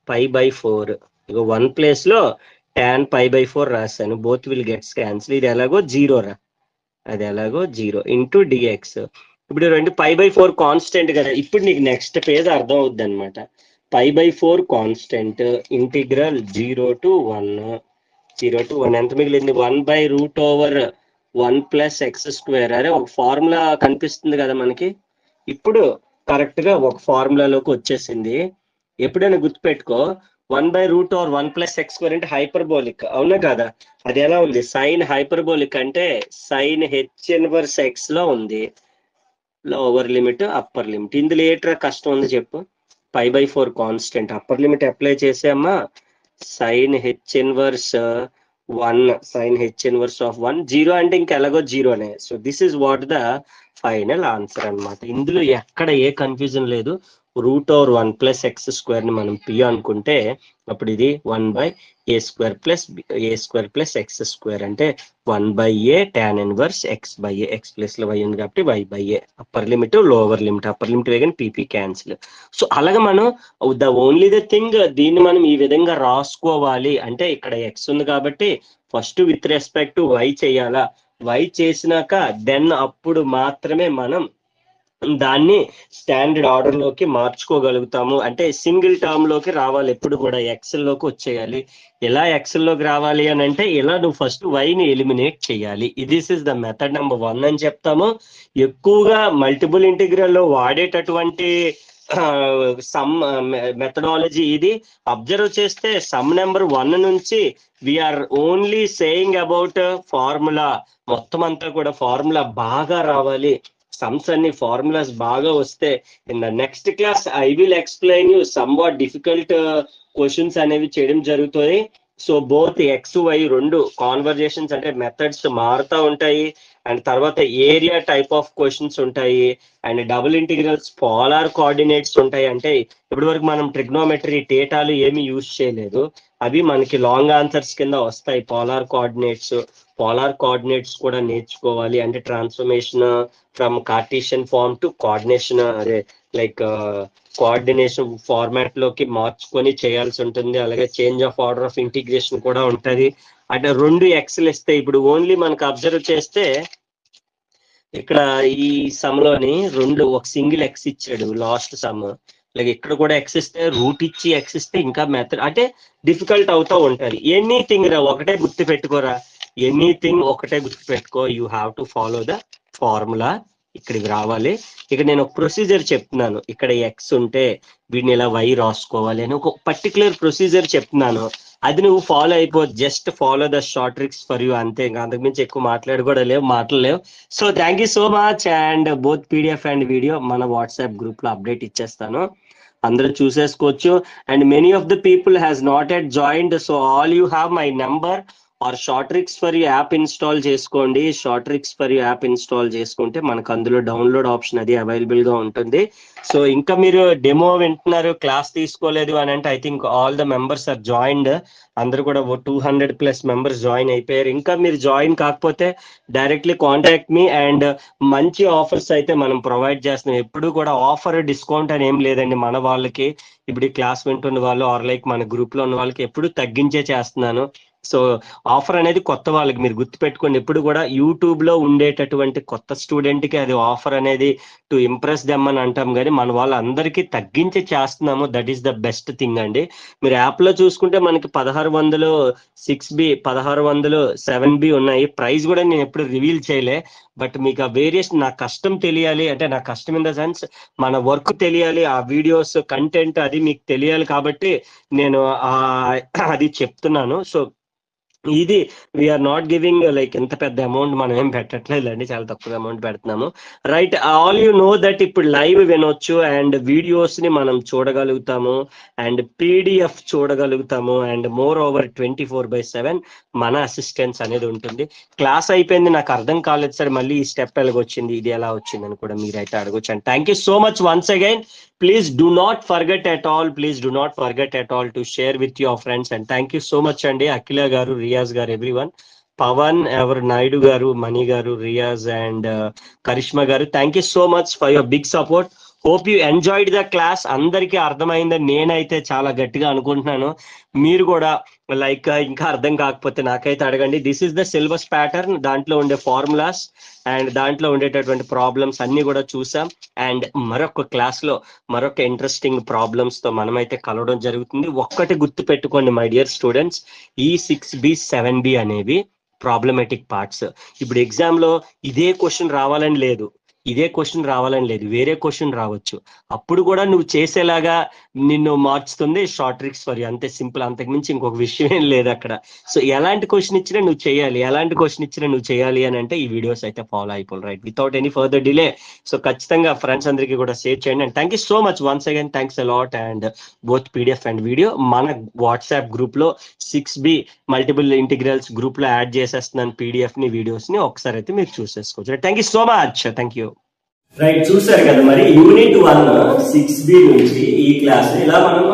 π/4. ఇక 1 ప్లేస్ లో tan π/4 రాశాను. Both will gets cancel. ఇది ఎలాగో 0 రా. అది ఎలాగో 0 ఇంటూ డిఎక్స్. ఇప్పుడు 2 π/4 కాన్స్టెంట్ కదా. ఇప్పుడు నీకు నెక్స్ట్ పేజ్ అర్థం అవుద్ది అనమాట. π/4 కాన్స్టెంట్ ఇంటిగ్రల్ 0 to 1 ఎంత మిగిలింది 1/√1+x². అరే ఒక ఫార్ములా కనిపిస్తుంది కదా మనకి. ఇప్పుడు కరెక్ట్ గా ఒక ఫార్ములాలోకి వచ్చేసింది. ఎప్పుడైనా గుర్తుపెట్టుకో 1/√1+x² అంటే హైపర్బోలిక్ అవునా కదా. అది ఎలా ఉంది సైన్ హైపర్బోలిక్ అంటే సైన్ h ఇన్వర్స్ x లో ఉంది. Lower limit upper limit. ఇందులో ఏట్రా కష్టం ఉంది చెప్పు? π/4 కాన్స్టెంట్, అప్పర్ లిమిట్ అప్లై చేసామా, sine h inverse 1, sine h inverse of 1, 0 అంటే ఇంకా ఎలాగో జీరోనే. So this is what the final answer అన్నమాట. ఇందులో ఎక్కడ ఏ కన్ఫ్యూజన్ లేదు. √1 + x² ని మనం p అనుకుంటే అప్పుడు ఇది 1/a² + x² అంటే 1/a tan inverse x/a, x place లో y ఉంది కాబట్టి y/a. Upper limit lower limit, upper limit వేగన్ పీపీ క్యాన్సిల్. సో అలాగే మనం ఓన్లీ ద థింగ్ దీన్ని మనం ఈ విధంగా రాసుకోవాలి అంటే ఇక్కడ x ఉంది కాబట్టి first with respect to y చేయాలా, y చేసినాక దెన్ అప్పుడు మాత్రమే మనం దాన్ని స్టాండర్డ్ ఆర్డర్ లోకి మార్చుకోగలుగుతాము. అంటే సింగిల్ టర్మ్ లోకి రావాలి, ఎప్పుడు కూడా ఎక్సెల్ లోకి వచ్చేయాలి. ఎలా ఎక్సెల్ లోకి రావాలి అని అంటే ఇలా నువ్వు ఫస్ట్ వైని ఎలిమినేట్ చేయాలి. This is the method number 1 అని చెప్తాము. ఎక్కువగా మల్టిపుల్ ఇంటిగ్రల్ లో వాడేటటువంటి సమ్ మెథడాలజీ ఇది. అబ్జర్వ్ చేస్తే సమ్ నెంబర్ 1 నుంచి we're only saying about formula. మొత్తం అంతా కూడా ఫార్ములా బాగా రావాలి, సమ్స్ అన్ని ఫార్ములాస్ బాగా వస్తే in the next class I will explain you some what difficult questions అనేవి చేయడం జరుగుతుంది. సో బోత్ ఎక్స్ వై రెండు కాన్వర్జేషన్స్ అంటే మెథడ్స్ మారుతూ ఉంటాయి. అండ్ తర్వాత ఏరియా టైప్ ఆఫ్ క్వశ్చన్స్ ఉంటాయి. And double integrals polar coordinates ఉంటాయి. అంటే ఇప్పటి వరకు మనం ట్రిగ్నోమెట్రీ డేటాలు ఏమీ యూజ్ చేయలేదు, అవి మనకి లాంగ్ ఆన్సర్స్ కింద వస్తాయి. పోలార్ కోఆర్డినేట్స్ కూడా నేర్చుకోవాలి. అంటే transformation from cartesian form to coordination, అదే లైక్ కోఆర్డినేషన్ ఫార్మాట్ లోకి మార్చుకొని చేయాల్సి ఉంటుంది. అలాగే change of order of integration కూడా ఉంటుంది. అంటే 2 ఎక్స్లు ఇస్తే ఇప్పుడు ఓన్లీ మనకు అబ్జర్వ్ చేస్తే ఇక్కడ ఈ సమ్ లోని ఒక సింగిల్ ఎక్స్ ఇచ్చాడు లాస్ట్ సమ్. అలాగే ఇక్కడ కూడా ఎక్స్ ఇస్తే రూట్ ఇచ్చి ఎక్స్ ఇస్తే ఇంకా మెథడ్ అంటే డిఫికల్ట్ అవుతూ ఉంటుంది. ఎనీథింగ్ రా ఒకటే గుర్తు పెట్టుకోరా, ఎనీథింగ్ ఒకటే గుర్తు పెట్టుకో, you have to follow the formula. ఇక్కడికి రావాలి. ఇక్కడ నేను ఒక ప్రొసీజర్ చెప్తున్నాను. ఇక్కడ ఎక్స్ ఉంటే వీడిని ఇలా వై రాసుకోవాలి అని ఒక పర్టికులర్ ప్రొసీజర్ చెప్తున్నాను. అది నువ్వు ఫాలో అయిపో, just follow the short tricks for you అంతే. ఇంకా అంతకుమించి ఎక్కువ మాట్లాడలేవు. So thank you so much. And both PDF and video మన వాట్సాప్ గ్రూప్ లో అప్డేట్ ఇచ్చేస్తాను, అందరూ చూసేసుకోవచ్చు. And many of the people has not yet joined. So all you have my number or short tricks for you app install చేసుకోండి. Short tricks for you app install చేసుకుంటే మనకు అందులో download option అది available గా ఉంటుంది. So ఇంకా మీరు demo వింటున్నారు, క్లాస్ తీసుకోలేదు అని అంటే I think all the members are joined. అందరూ కూడా 200+ మెంబర్స్ జాయిన్ అయిపోయారు. ఇంకా మీరు జాయిన్ కాకపోతే డైరెక్ట్లీ కాంటాక్ట్ మీ. అండ్ మంచి ఆఫర్స్ అయితే మనం ప్రొవైడ్ చేస్తున్నాం. ఎప్పుడు కూడా ఆఫర్ డిస్కౌంట్ అని ఏం లేదండి. మన వాళ్ళకి ఇప్పుడు ఈ క్లాస్ వింటున్న వాళ్ళు ఆర్ లైక్ మన గ్రూప్ లో ఉన్న వాళ్ళకి ఎప్పుడు తగ్గించే చేస్తున్నాను. సో ఆఫర్ అనేది కొత్త వాళ్ళకి మీరు గుర్తుపెట్టుకోండి. ఎప్పుడు కూడా యూట్యూబ్ లో ఉండేటటువంటి కొత్త స్టూడెంట్ కి అది ఆఫర్ అనేది టు ఇంప్రెస్ దెమ్ అని అంటాం, కానీ మన వాళ్ళందరికీ తగ్గించి చేస్తున్నాము. That is the best thing అండి. మీరు యాప్ లో చూసుకుంటే మనకి 1600 6B 1600 7B ఉన్నాయి. ప్రైస్ కూడా నేను ఎప్పుడు రివీల్ చేయలే. బట్ మీకు ఆ వేరియేషన్, నా కష్టం తెలియాలి అంటే, నా కష్టం ఇన్ ద సెన్స్ మన వర్క్ తెలియాలి, ఆ వీడియోస్ కంటెంట్ అది మీకు తెలియాలి కాబట్టి నేను అది చెప్తున్నాను. సో ఇది వీఆర్ నాట్ గివింగ్ లైక్ ఎంత పెద్ద అమౌంట్ మనం ఏం పెట్టట్లేదండి, చాలా తక్కువ అమౌంట్ పెడుతున్నాము. Right, all you know that ఇప్పుడు లైవ్ వినొచ్చు అండ్ వీడియోస్ ని మనం చూడగలుగుతాము అండ్ పీడిఎఫ్ చూడగలుగుతాము. అండ్ మోర్ ఓవర్ 24/7 మన అసిస్టెన్స్ అనేది ఉంటుంది. క్లాస్ అయిపోయింది, నాకు అర్థం కాలేదు సార్, మళ్ళీ ఈ స్టెప్ ఎలాగొచ్చింది, ఇది ఎలా వచ్చింది అని కూడా మీరైతే అడగొచ్చు. And thank you so much once again. Please do not forget at all to share with your friends. And thank you so much andi Akila garu, Riyaz garu, everyone, Pavan, our Naidu garu, Mani garu, Riyaz and Karishma garu, thank you so much for your big support. Hope you enjoyed the class. అందరికీ అర్థమైందని నేనైతే చాలా గట్టిగా అనుకుంటున్నాను. మీరు కూడా like ఇంకా అర్థం కాకపోతే నాకైతే అడగండి. This is the syllabus pattern, దాంట్లో ఉండే ఫార్ములాస్ అండ్ దాంట్లో ఉండేటటువంటి ప్రాబ్లమ్స్ అన్ని కూడా చూసాం. అండ్ మరొక క్లాస్ లో మరొక ఇంట్రెస్టింగ్ ప్రాబ్లమ్స్ తో మనమైతే కలవడం జరుగుతుంది. ఒక్కటి గుర్తు పెట్టుకోండి మై డియర్ స్టూడెంట్స్, ఈ 6B 7B అనేవి ప్రాబ్లమేటిక్ పార్ట్స్. ఇప్పుడు ఎగ్జామ్ లో ఇదే క్వశ్చన్ రావాలని లేదు, ఇదే క్వశ్చన్ రావాలని లేదు, వేరే క్వశ్చన్ రావచ్చు, అప్పుడు కూడా నువ్వు చేసేలాగా నిన్ను మార్చుతుంది షార్ట్ ట్రిక్స్ ఫర్ యూ. అంతే సింపుల్, అంతకుమించి ఇంకొక విషయం ఏం లేదు అక్కడ. సో ఎలాంటి క్వశ్చన్ ఇచ్చినా నువ్వు చేయాలి, ఎలాంటి క్వశ్చన్ ఇచ్చినా నువ్వు చేయాలి అని అంటే ఈ వీడియోస్ అయితే ఫాలో అయిపోవాలి, right, without any further delay. So ఖచ్చితంగా ఫ్రెండ్స్ అందరికీ కూడా షేర్ చేయండి. And thank you so much once again, thanks a lot. And both PDF and video మన వాట్సాప్ గ్రూప్ లో 6B మల్టిపుల్ ఇంటిగ్రల్స్ గ్రూప్ లో యాడ్ చేసేస్తున్నాను పీడిఎఫ్ ని, వీడియోస్ ని ఒకసారి అయితే మీరు చూసేసుకోవచ్చు. Thank you so much, thank you. Right, చూసారు కదా మరి యూనిట్ 1 6B నుంచి ఈ క్లాస్ ఇలా మనం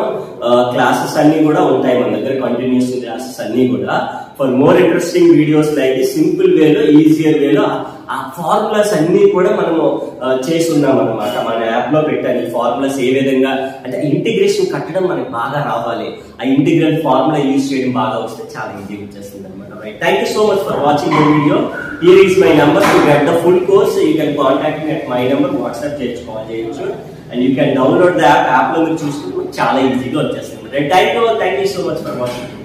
క్లాసెస్ అన్ని కూడా ఉంటాయి మన దగ్గర, కంటిన్యూస్ క్లాసెస్ అన్ని కూడా. For more interesting videos like simple వేలో, ఈజియర్ వేలో ఆ ఫార్ములాస్ అన్ని కూడా మనము చేస్తున్నాం అనమాట. మన యాప్ లో పెట్టాలి ఫార్ములాస్ ఏ విధంగా అంటే ఇంటిగ్రేషన్ కట్టడం మనకి బాగా రావాలి, ఆ ఇంటిగ్రల్ ఫార్ములా యూజ్ చేయడం బాగా వస్తే చాలా ఈజీగా వచ్చేస్తుంది అనమాట. Right, thank you so much for watching the video. Here is my number to get the full course. You can contact me at my number. WhatsApp చేయొచ్చు, and you can download the app. App లో మీరు చూసుకుంటే చాలా ఈజీగా వచ్చేస్తుంది. Thank you so much for watching.